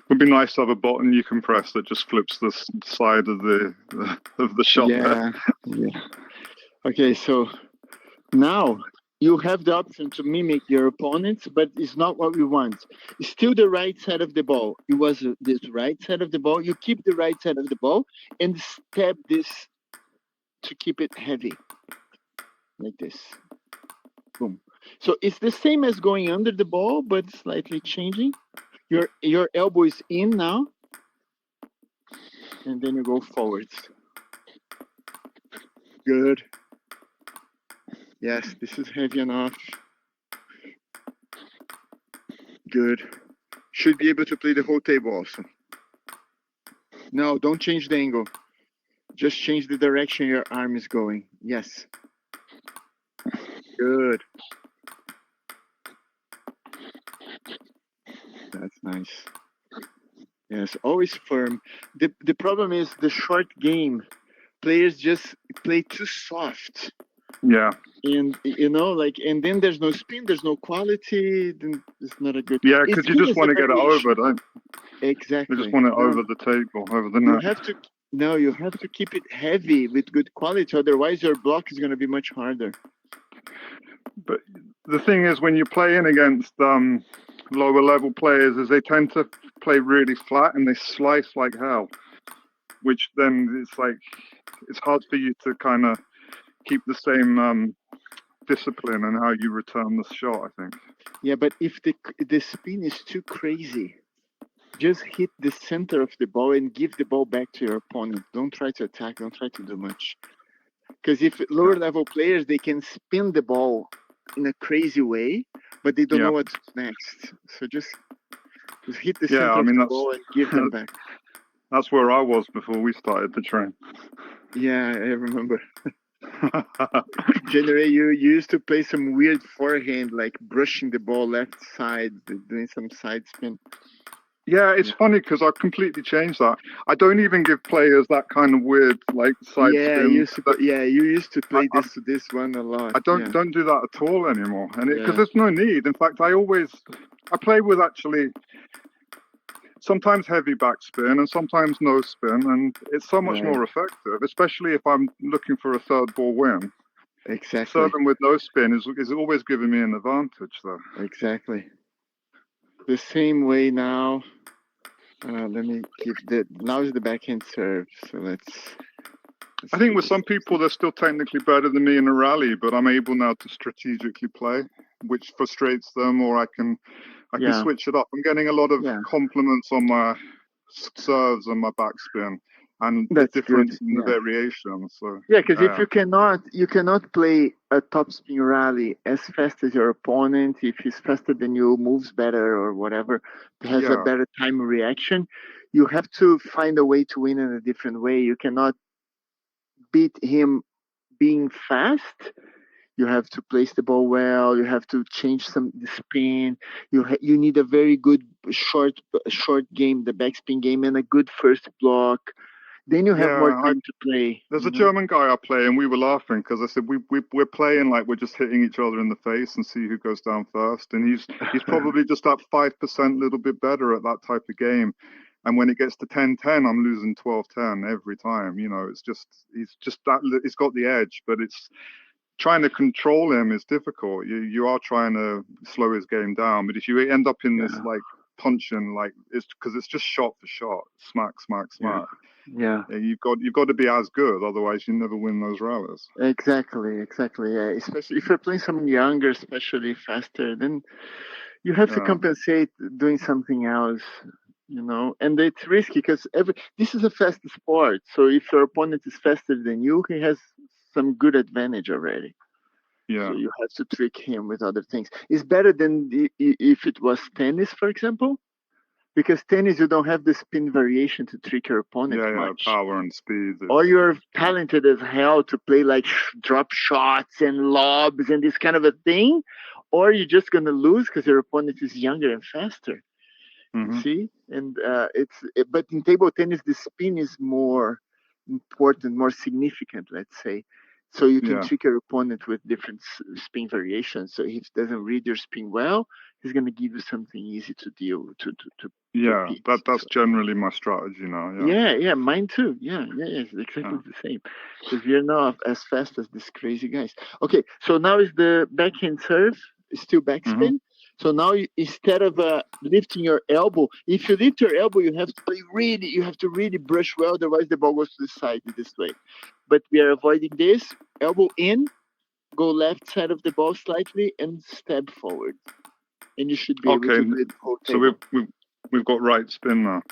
Would be nice to have a button you can press that just flips the side of the shot. Yeah. Okay, so now you have the option to mimic your opponents, but it's not what we want. It's still the right side of the ball. It was this right side of the ball. You keep the right side of the ball and step this to keep it heavy, like this. Boom. So it's the same as going under the ball, but slightly changing. Your elbow is in now, and then you go forwards. Good. Yes, this is heavy enough. Good. Should be able to play the whole table also. No, don't change the angle. Just change the direction your arm is going. Yes. Good. That's nice. Yes, always firm. The problem is the short game. Players just play too soft. Yeah. And and then there's no spin, there's no quality, then it's not a good. Yeah, because you just want to get it over, don't you? Exactly. You just want it over the table, over the net. You have to keep it heavy with good quality, otherwise your block is going to be much harder. But the thing is, when you're playing against lower level players, is they tend to play really flat and they slice like hell, which then it's hard for you to kind of keep the same discipline and how you return the shot, I think. Yeah, but if the spin is too crazy, just hit the center of the ball and give the ball back to your opponent. Don't try to attack, don't try to do much. Because if lower level players, they can spin the ball in a crazy way, but they don't know what's next. So just hit the center of the ball and give them back. That's where I was before we started the train. Yeah, I remember. Generally, you used to play some weird forehand, like brushing the ball left side, doing some side spin. Yeah, it's funny because I completely changed that. I don't even give players that kind of weird side spin. You used to play this one a lot. I don't do that at all anymore, and because there's no need. In fact, I always I play with actually sometimes heavy backspin and sometimes no spin, and it's so much more effective, especially if I'm looking for a third ball win. Exactly. Serving with no spin is always giving me an advantage, though. Exactly. The same way now. Let me keep now is the backhand serve. So let's I think with some people, they're still technically better than me in a rally, but I'm able now to strategically play, which frustrates them, or I can switch it up. I'm getting a lot of compliments on my serves and my backspin, and the difference in the variations. So because if you cannot play a topspin rally as fast as your opponent. If he's faster than you, moves better or whatever, has a better time reaction. You have to find a way to win in a different way. You cannot beat him being fast. You have to place the ball well. You have to change the spin. You need a very good short game, the backspin game, and a good first block. Then you have more time to play. There's a German guy I play, and we were laughing because I said we're playing like we're just hitting each other in the face and see who goes down first. And he's probably just up 5%, little bit better at that type of game. And when it gets to 10-10, I'm losing 12-10 every time. You know, he's got the edge, but it's trying to control him is difficult. You are trying to slow his game down, but if you end up in this like punching, like it's because it's just shot for shot, smack. Yeah, you've got to be as good, otherwise you never win those rallies. Exactly. Yeah, especially if you're playing someone younger, especially faster, then you have to compensate doing something else. You know, and it's risky because this is a fast sport. So if your opponent is faster than you, he has some good advantage already. Yeah. So you have to trick him with other things. It's better than if it was tennis, for example, because tennis you don't have the spin variation to trick your opponent much. Power and speed. Or you're talented as hell to play like drop shots and lobs and this kind of a thing, or you're just gonna lose because your opponent is younger and faster. Mm-hmm. See, and but in table tennis the spin is more important, more significant, let's say. So you can trick your opponent with different spin variations. So if he doesn't read your spin well, he's gonna give you something easy to deal to beat. That's generally my strategy now. Yeah, mine too. Yeah, it's exactly the same. Because we're not as fast as these crazy guys. Okay, so now is the backhand serve, still backspin. Mm-hmm. So now instead of lifting your elbow, if you lift your elbow, you have to really brush well, otherwise the ball goes to the side this way. But we are avoiding this. Elbow in, go left side of the ball slightly, and stab forward. And you should be able to do it the whole table. So we've got right spin now.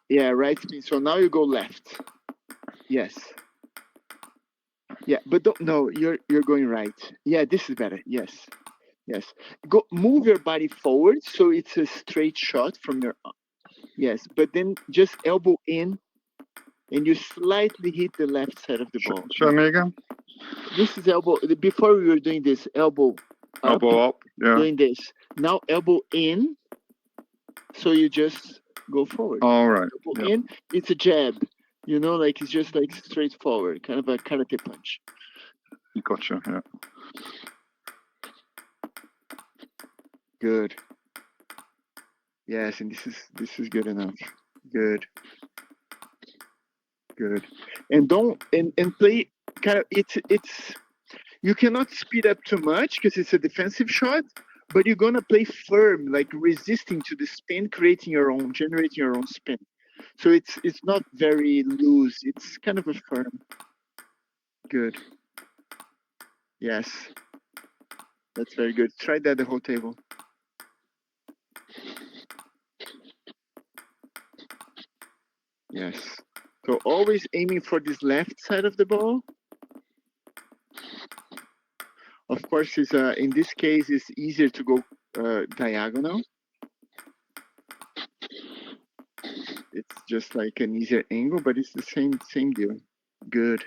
Yeah, right spin. So now you go left. Yes. Yeah, but you're going right. Yeah, this is better. Yes. Go move your body forward so it's a straight shot from your arm. Yes, but then just elbow in and you slightly hit the left side of the ball. Show me again. This is elbow. Before we were doing this, elbow up. Yeah. Doing this. Now elbow in. So you just go forward. All right. Elbow in. It's a jab. You know, like it's just like straightforward, kind of a karate punch. Gotcha. Yeah. Good. Yes, and this is good enough. Good. And don't and play kind of it's you cannot speed up too much because it's a defensive shot, but you're gonna play firm, like resisting to the spin, generating your own spin. So it's not very loose. It's kind of a firm. Good. Yes. That's very good. Try that the whole table. Yes. So always aiming for this left side of the ball. Of course, in this case, it's easier to go diagonal. It's just like an easier angle, but it's the same deal. Good.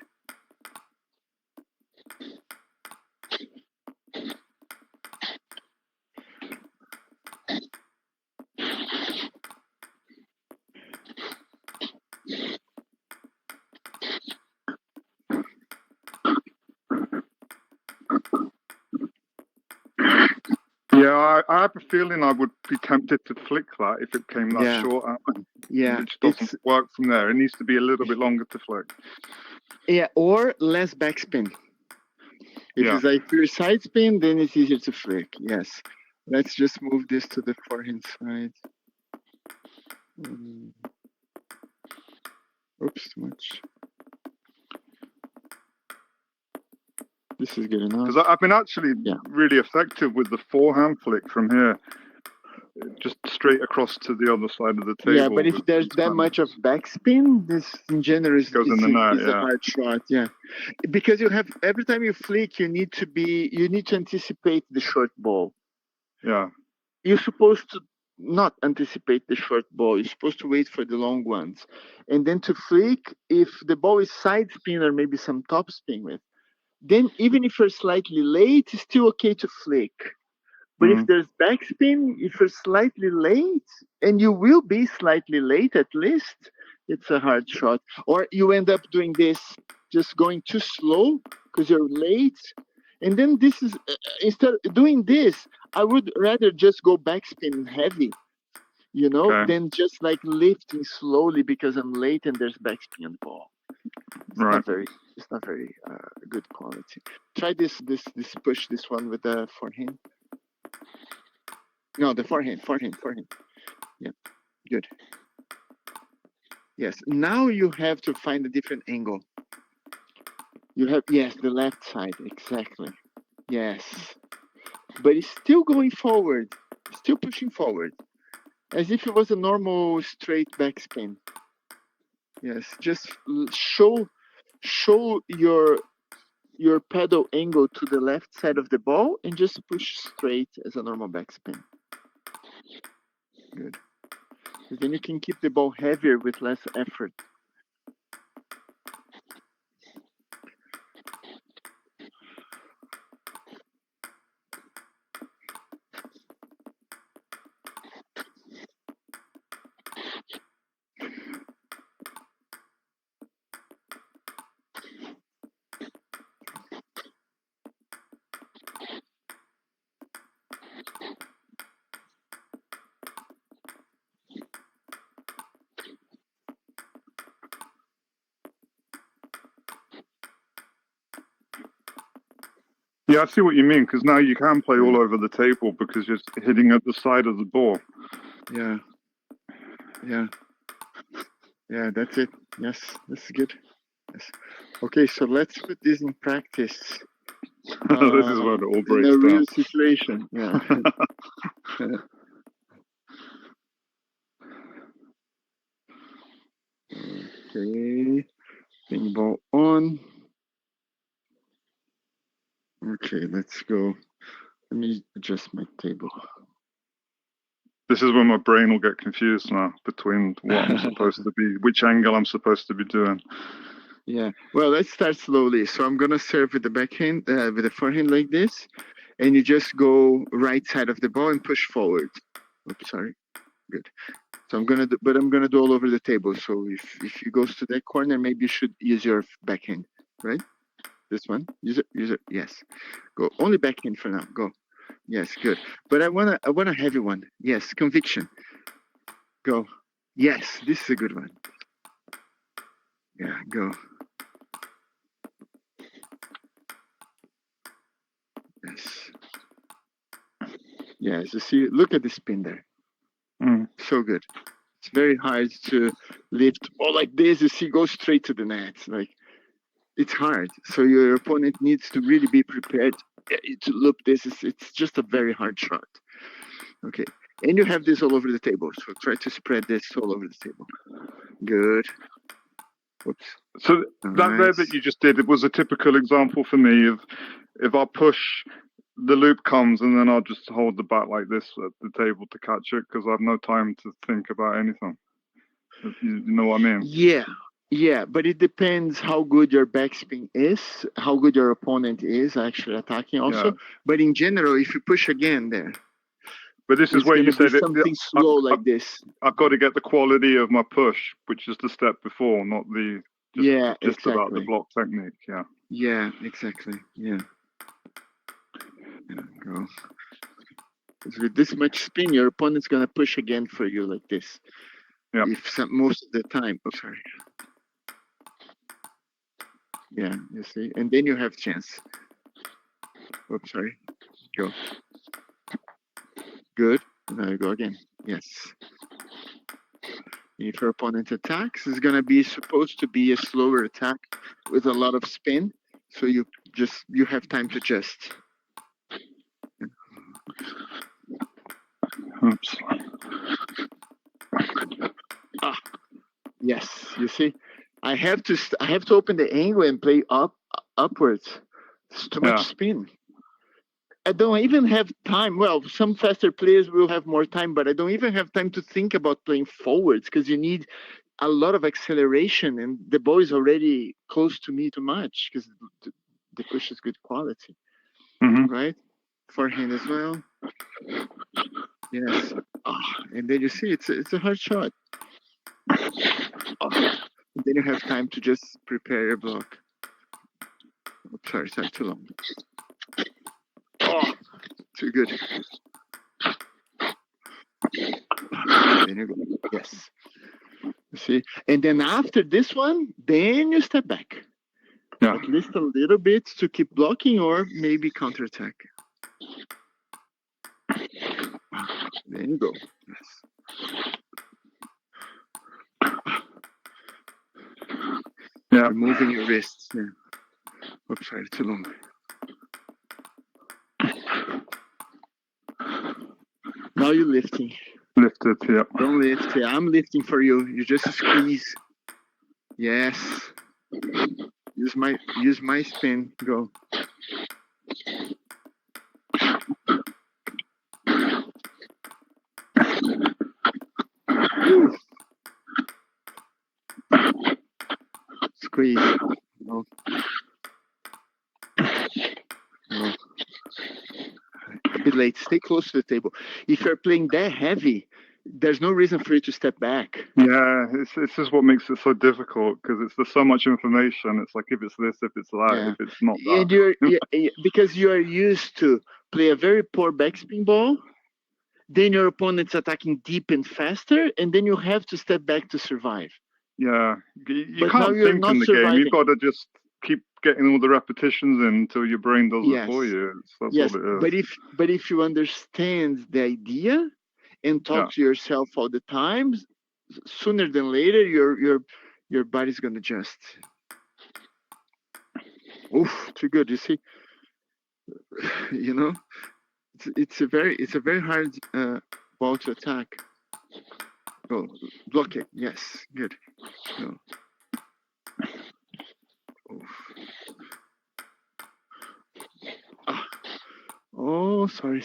I have a feeling I would be tempted to flick that if it came that short. Yeah, it just doesn't work from there. It needs to be a little bit longer to flick. Yeah, or less backspin. If it's like pure side spin, then it's easier to flick. Yes. Let's just move this to the forehand side. Oops, too much. This is good enough. Because I've been actually really effective with the forehand flick from here. Just straight across to the other side of the table. Yeah, but if there's that much of backspin, this in general is a hard shot. Yeah, because you have every time you flick, you need to anticipate the short ball. Yeah, you're supposed to not anticipate the short ball. You're supposed to wait for the long ones, and then to flick if the ball is side spin or maybe some top spin with. Then even if you're slightly late, it's still okay to flick. But if there's backspin, if you're slightly late, and you will be slightly late at least, it's a hard shot. Or you end up doing this, just going too slow because you're late. And then this is, instead of doing this, I would rather just go backspin heavy, than just like lifting slowly because I'm late and there's backspin on the ball. It's not very good quality. Try this push, this one with the forehand. No, the forehand. Yeah, good. Yes, now you have to find a different angle. You have, the left side, exactly. Yes. But it's still going forward, still pushing forward, as if it was a normal straight backspin. Yes, just show your pedal angle to the left side of the ball and just push straight as a normal backspin. Good. Then you can keep the ball heavier with less effort. Yeah, I see what you mean, because now you can play all over the table because you're hitting at the side of the ball. Yeah, that's it. Yes, that's good. Yes. Okay, so let's put this in practice. This is where it all breaks in a down. real situation. Yeah. Okay, ping ball on. Okay, let's go. Let me adjust my table. This is when my brain will get confused now between what I'm supposed to be, which angle I'm supposed to be doing. Yeah, well, let's start slowly. So I'm gonna serve with the backhand, with the forehand like this, and you just go right side of the ball and push forward. Oops, sorry. Good. So I'm gonna do all over the table. So if you goes to that corner, maybe you should use your backhand, right? This one, use it. Yes, go only backhand for now. Go. Yes, good. But I want a heavy one. Yes, conviction. Go. Yes, this is a good one. Yeah, go. Yes. Yes, you see, look at the spin there. So good. It's very hard to lift all like this. You see, go straight to the net. Like, it's hard. So your opponent needs to really be prepared to loop this. It's just a very hard shot. Okay. And you have this all over the table. So try to spread this all over the table. Good. Whoops. So that there that you just did, it was a typical example for me of if I push, the loop comes and then I'll just hold the bat like this at the table to catch it because I have no time to think about anything. You know what I mean? Yeah, but it depends how good your backspin is, how good your opponent is actually attacking also. Yeah. But in general, if you push again there. But this is where you said something slow like this. I've got to get the quality of my push, which is the step before, not the just exactly. about the block technique. Yeah, exactly. Yeah. Go. With this much spin, your opponent's gonna push again for you like this. Yeah. Most of the time. Oh, sorry. Yeah, you see, and then you have chance. Oops, sorry. Go. Good. Now you go again. Yes. If your opponent attacks, it's gonna be supposed to be a slower attack with a lot of spin, so you have time to adjust. Oops. Yes, you see, I have to open the angle and play upwards. It's too much spin. I don't even have time. Well, some faster players will have more time, but I don't even have time to think about playing forwards because you need a lot of acceleration, and the ball is already close to me too much because the push is good quality, right? Forehand as well. Yes. And then you see it's a hard shot. Then you have time to just prepare your block. Oops, sorry, too long. Too good. Then you go. Yes. You see? And then after this one, then you step back. Yeah. At least a little bit to keep blocking or maybe counterattack. Then you go. Yes. Yeah. Removing your wrists. Yeah. Oops, sorry, too long. Now you're lifting. Lifted, yeah. Don't lift. Yeah, I'm lifting for you. You just squeeze. Yes. Use my spin. Go. Ooh. Squeeze. No. No. A bit late. Stay close to the table. If you're playing that heavy, there's no reason for you to step back. Yeah, it's just what makes it so difficult because there's so much information. It's like if it's this, if it's that, if it's not that. And because you are used to play a very poor backspin ball, then your opponent's attacking deep and faster, and then you have to step back to survive. Yeah, you But can't now you're think not in the surviving. game. You've got to just keep getting all the repetitions in until your brain does it for you. That's yes, all it is. But if you understand the idea and talk to yourself all the time, sooner than later your body's gonna adjust. Oof, too good. You see, you know, it's a very hard ball to attack. Go, block it. Yes, good. Go. Oh, sorry.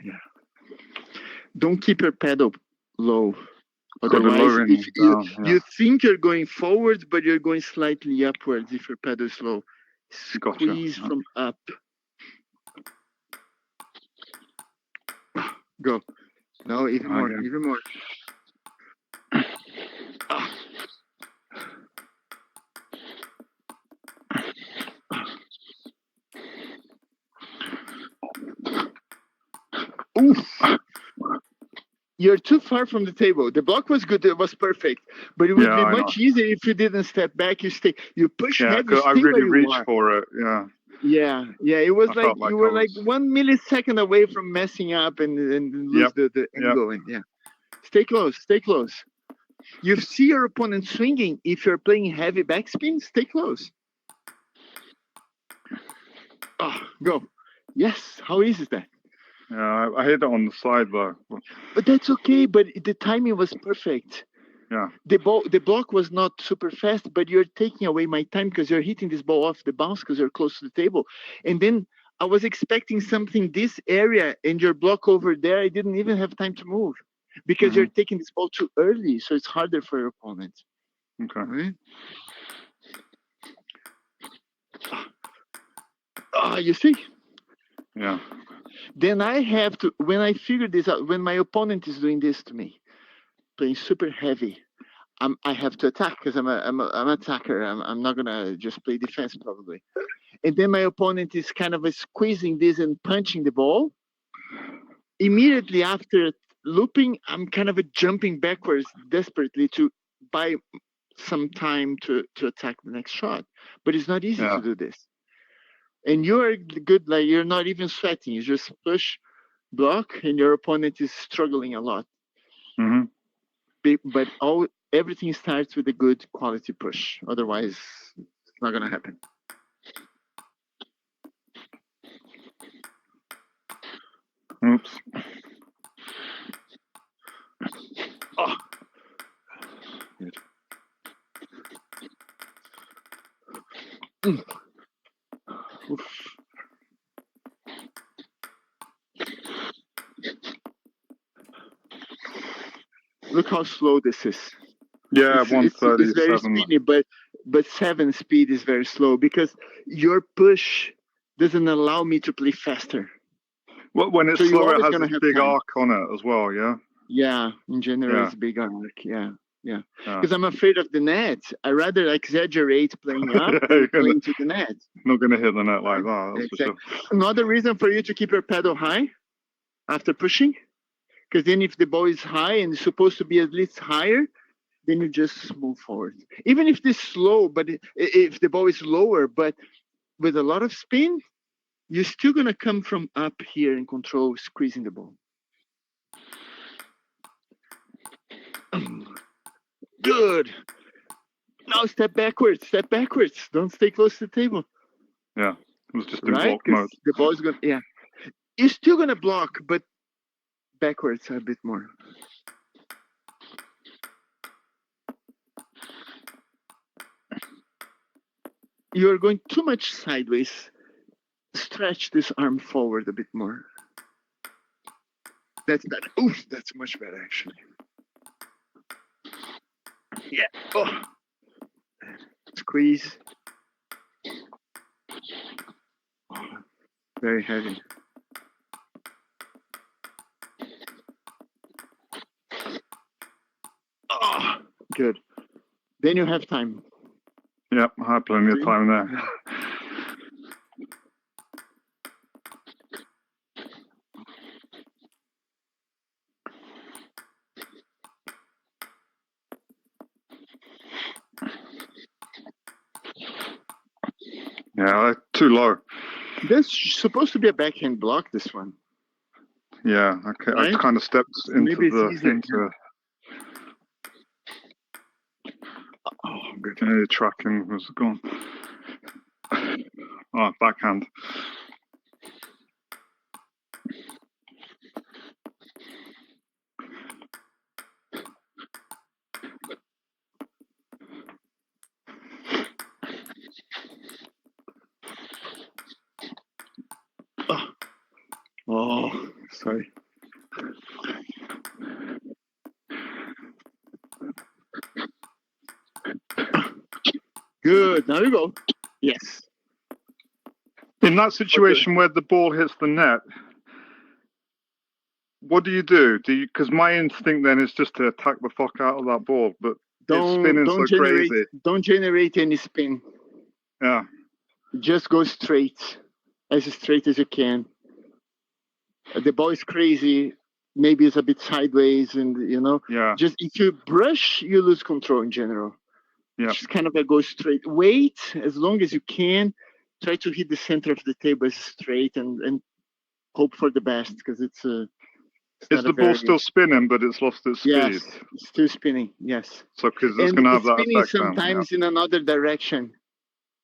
Yeah. Don't keep your pedal low. Otherwise, if you think you're going forwards, but you're going slightly upwards if your pedal is low. Squeeze from up. Go. No, even more. Oof. You're too far from the table. The block was good. It was perfect. But it would be much easier if you didn't step back. You push heavy. I really reached for it. Yeah. Yeah. It was like you were like 1 millisecond away from messing up and lose the end going. Yeah. Stay close. You see your opponent swinging. If you're playing heavy backspin, stay close. Go. Yes. How easy is that? Yeah, I hit it on the side though. But that's okay. But the timing was perfect. Yeah. The block was not super fast, but you're taking away my time because you're hitting this ball off the bounce because you're close to the table. And then I was expecting something this area and your block over there. I didn't even have time to move because you're taking this ball too early. So it's harder for your opponent. Okay. Right? You see? Yeah. Then I have to, when I figure this out, when my opponent is doing this to me, playing super heavy, I have to attack because I'm an attacker. I'm not gonna just play defense probably. And then my opponent is kind of squeezing this and punching the ball. Immediately after looping, I'm kind of jumping backwards desperately to buy some time to attack the next shot. But it's not easy to do this. And you're good, like you're not even sweating. You just push, block, and your opponent is struggling a lot. But everything starts with a good quality push. Otherwise, it's not gonna happen. Oops. Oh. Good. Oof. Look how slow this is. Yeah, it's 137. It's very speedy, but 7 speed is very slow because your push doesn't allow me to play faster. Well, when it's So slower, it always has gonna this have big time. arc on it as well, yeah? Yeah, in general, Yeah. it's big arc. Yeah. Yeah. Because I'm afraid of the net. I rather exaggerate playing up Yeah, than you're playing to the net. Not going to hit the net like that, that's for Exactly. sure. Another reason for you to keep your pedal high after pushing, because then if the ball is high and it's supposed to be at least higher, then you just move forward. Even if it's slow, but if the ball is lower, but with a lot of spin, you're still going to come from up here and control squeezing the ball. Good. Now step backwards. Step backwards. Don't stay close to the table. Yeah, it was just in Right? block mode. The ball is going to, yeah. You're still going to block, but backwards a bit more. You're going too much sideways. Stretch this arm forward a bit more. That's better. Oof, that's much better actually. Yeah. Oh. Squeeze. Oh, very heavy. Oh, good. Then you have time. Yep, I had plenty of time there. Yeah, too low. This is supposed to be a backhand block, this one. Yeah, okay. Right? I kind of stepped into the Oh, good. the tracking was gone. Oh, backhand. Oh, sorry. Good. Now you go. Yes. In that situation where the ball hits the net, what do you do? Because my instinct then is just to attack the fuck out of that ball, but it's spinning so crazy. Don't generate any spin. Yeah. Just go straight as you can. The ball is crazy. Maybe it's a bit sideways, and Yeah. just if you brush, you lose control in general. Yeah. Just kind of go straight. Wait as long as you can. Try to hit the center of the table straight and hope for the best, because it's is the ball still spinning, but it's lost its speed? Yes, it's still spinning. Yes. So because it's going to have that spinning effect sometimes in another direction.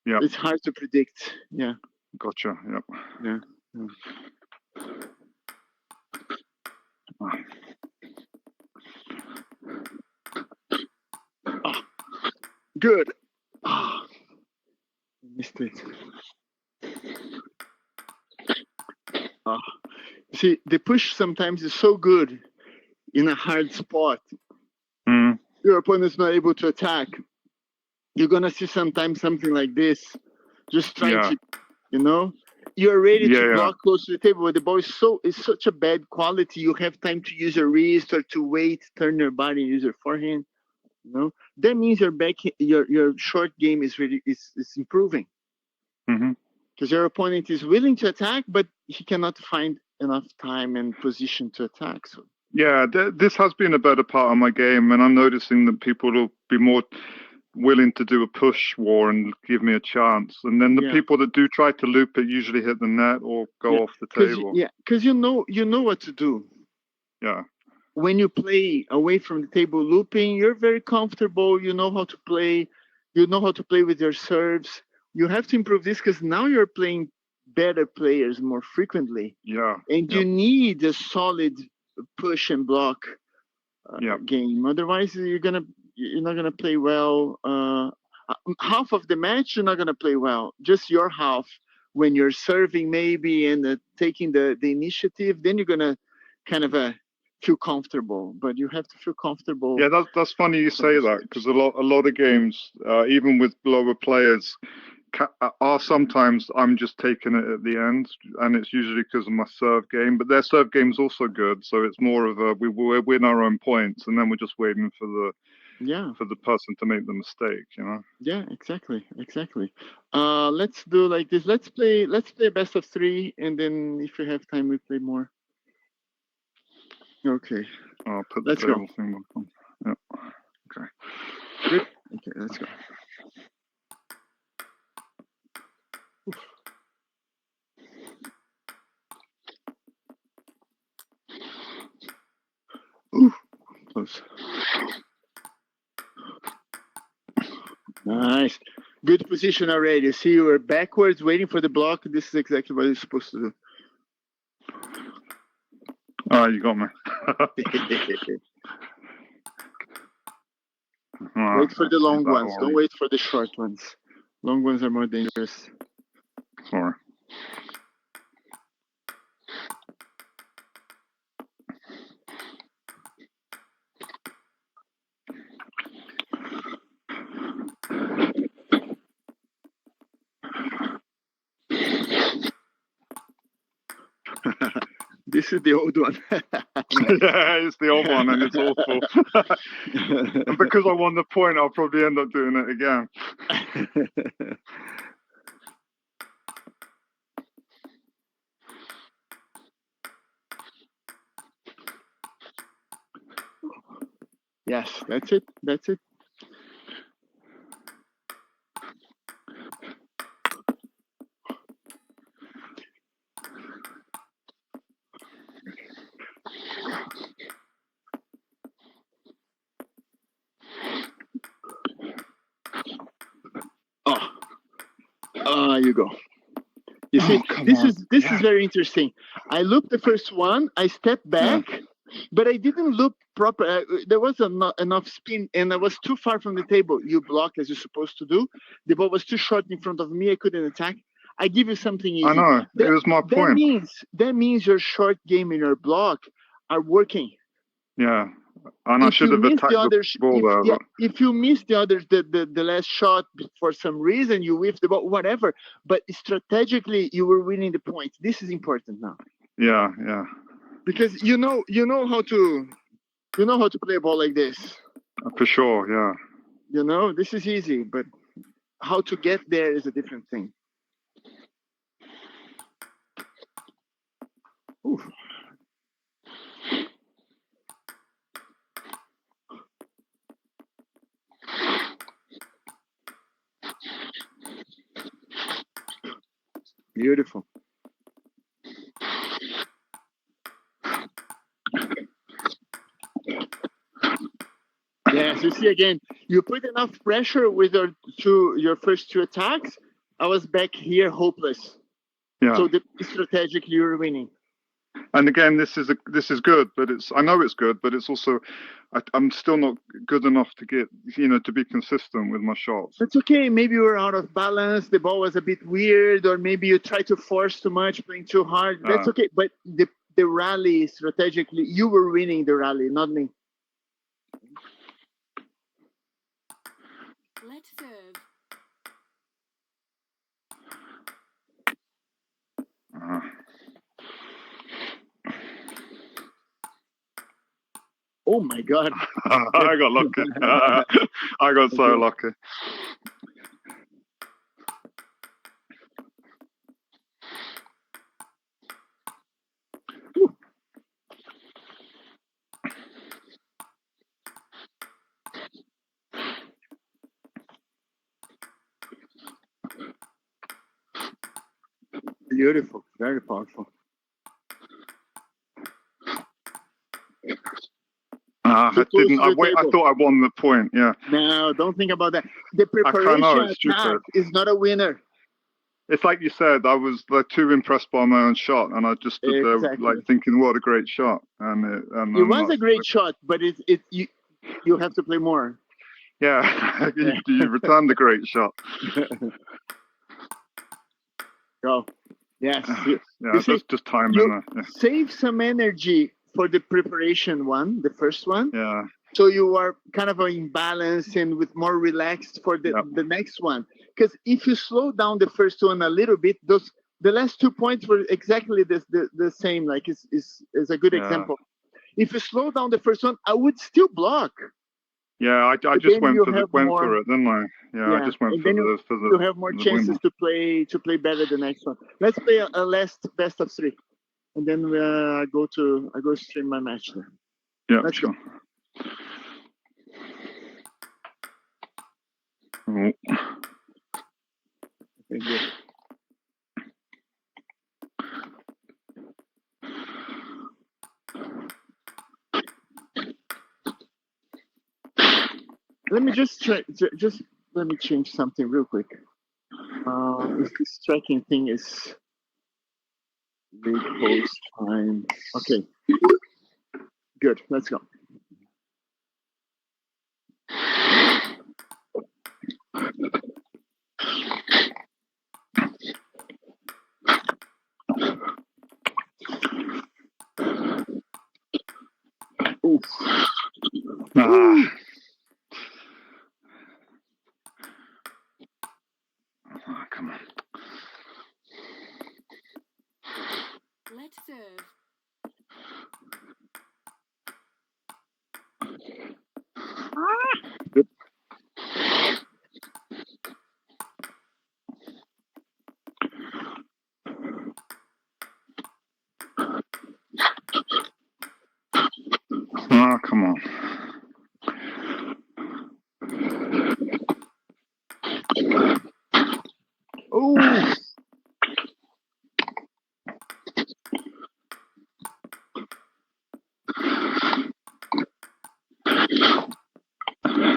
Yeah. It's hard to predict. Yeah. Gotcha. Yep. Yeah. Oh, good. Oh, missed it. Oh. See, the push sometimes is so good in a hard spot. Your opponent's not able to attack. You're gonna see sometimes something like this, just trying to, you're ready Yeah, to yeah. block close to the table, but the ball is such a bad quality. You have time to use your wrist or to wait, turn your body, and use your forehand. You know, that means your short game is really is improving. Mm-hmm. Because your opponent is willing to attack, but he cannot find enough time and position to attack. So Yeah, this has been a better part of my game, and I'm noticing that people will be more willing to do a push war and give me a chance. And then the people that do try to loop it usually hit the net or go off the table. Because you know what to do. Yeah. When you play away from the table looping, you're very comfortable. You know how to play. You know how to play with your serves. You have to improve this because now you're playing better players more frequently. Yeah. And you need a solid push and block game. Otherwise, you're not gonna play well. Half of the match, you're not gonna play well. Just your half. When you're serving maybe and taking the initiative, then you're gonna kind of feel comfortable. But you have to feel comfortable. Yeah, that's funny you say that because a lot of games, even with lower players, are sometimes I'm just taking it at the end, and it's usually because of my serve game. But their serve game's also good, so it's more of a we win our own points, and then we're just waiting for the person to make the mistake, you know. Yeah, exactly. Let's do like this. Let's play a best of 3, and then if we have time, we play more. Okay. I'll put the table thing on. Yeah. Okay. Good. Okay, let's go. Ooh, close. Nice. Good position already. See, you were backwards, waiting for the block. This is exactly what you're supposed to do. Oh, you got me. Wait for the long ones. Don't wait for the short ones. Long ones are more dangerous. Sorry. This is the old one. Yeah, it's the old one, and it's awful. And because I won the point, I'll probably end up doing it again. Yes, that's it. That's it. You go. You see, this is very interesting. I looped the first one. I stepped back, but I didn't loop proper. There was not enough spin, and I was too far from the table. You block as you're supposed to do. The ball was too short in front of me. I couldn't attack. I give you something easy. I know. It was my point. That means your short game and your block are working. Yeah. And I should have attacked the ball there. If you miss the last shot for some reason, you whiff the ball, whatever. But strategically, you were winning the point. This is important now. Yeah. Because you know how to play a ball like this. For sure, yeah. You know, this is easy, but how to get there is a different thing. Ooh. Beautiful. Yes, you see again, you put enough pressure with your first 2 attacks. I was back here hopeless. Yeah. So strategically you're winning. And again, this is good, but I know it's good, but it's also I'm still not good enough to get to be consistent with my shots. That's okay. Maybe you were out of balance. The ball was a bit weird, or maybe you tried to force too much, playing too hard. That's okay. But the rally strategically, you were winning the rally, not me. Let's serve. Oh my God. I got lucky. I got so lucky. Beautiful. Very powerful. I didn't. I thought I won the point. Yeah. No, don't think about that. The I preparation know, it's attack stupid. is not a winner. It's like you said. I was too impressed by my own shot, and I just stood there like thinking, "What a great shot!" And it was a great shot, but you have to play more. Yeah, you returned a great shot. Go. Yes. Yeah, just time in there. Yeah. Save some energy for the preparation one, the first one. Yeah. So you are kind of in balance and with more relaxed for the next one. Because if you slow down the first one a little bit, the last 2 points were exactly the same. Like is a good example. If you slow down the first one, I would still block. Yeah, I just went for it, didn't I? Yeah, I just went for the. You have more chances to play better the next one. Let's play a last best of 3, and then I go stream my match there. Yeah, let's sure. Go. Oh. Okay, good. Let me let me change something real quick. This tracking thing is big post time. Okay, good. Let's go. Oof. Oh, come on. Let's serve. Good. Oh, come on. Oh.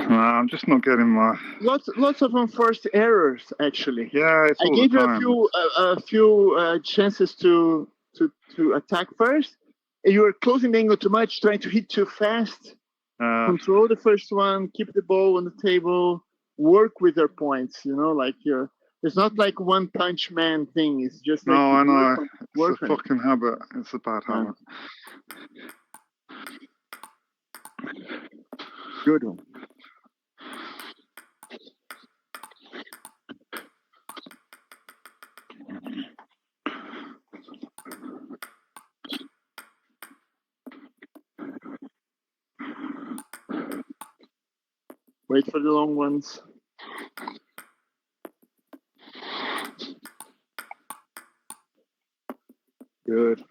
I'm just not getting my. Lots of unforced errors, actually. Yeah, it's all I gave the you time. a few chances to attack first. You were closing the angle too much, trying to hit too fast. Control the first one, keep the ball on the table, work with your points. You know, like it's not like one punch man thing. It's just like I know. It's a fucking habit. It's a bad habit. Good one. Wait for the long ones. Good.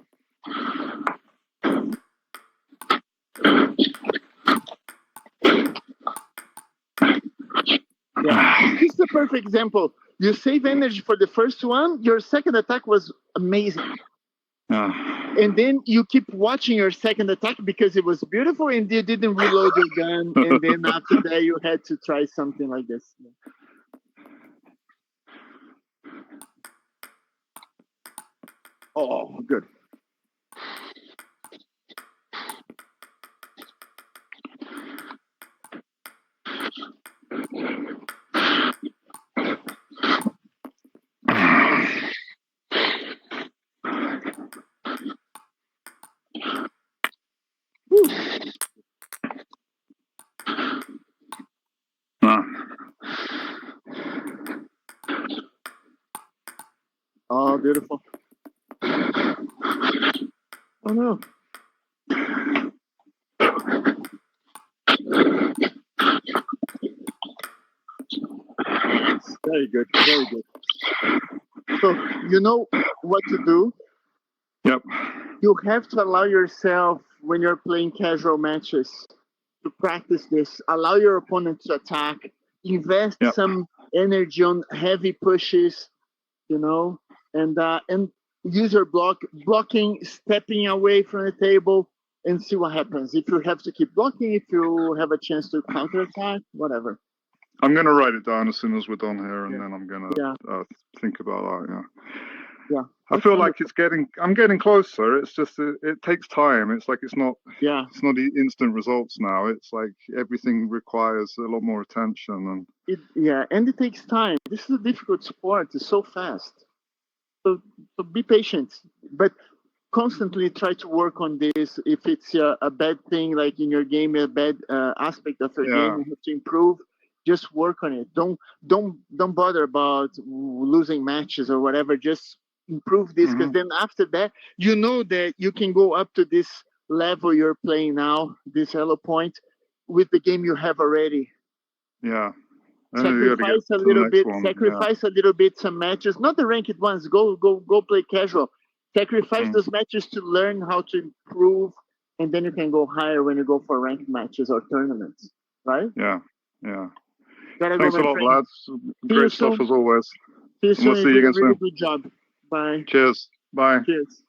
Yeah, this is a perfect example. You save energy for the first one. Your second attack was amazing. And then you keep watching your second attack because it was beautiful and you didn't reload your gun. And then after that, you had to try something like this. Oh, good. Oh, beautiful. Oh, no. Very good. Very good. So you know what to do. Yep. You have to allow yourself when you're playing casual matches to practice this. Allow your opponent to attack. Invest Yep. some energy on heavy pushes, you know, and use your blocking, stepping away from the table, and see what happens. If you have to keep blocking, if you have a chance to counter attack, whatever. I'm going to write it down as soon as we're done here, and Yeah. then I'm going to Yeah. think about that. Yeah. Yeah. I feel like I'm getting closer. It's just it takes time. It's like it's not instant results now. It's like everything requires a lot more attention and it takes time. This is a difficult sport. It's so fast. So be patient, but constantly try to work on this. If it's a bad thing, like in your game, a bad aspect of your game, you have to improve. Just work on it. Don't bother about losing matches or whatever. Just improve this, because then after that, you know that you can go up to this level you're playing now, this elo point, with the game you have already. Yeah. Sacrifice a little bit some matches, not the ranked ones. Go play casual. Sacrifice those matches to learn how to improve, and then you can go higher when you go for ranked matches or tournaments, right? Yeah. Gotta Thanks go, a lot, friend. lads. Great stuff as always. See you soon. We'll see you again really soon. Good job. Bye. Cheers. Bye. Cheers.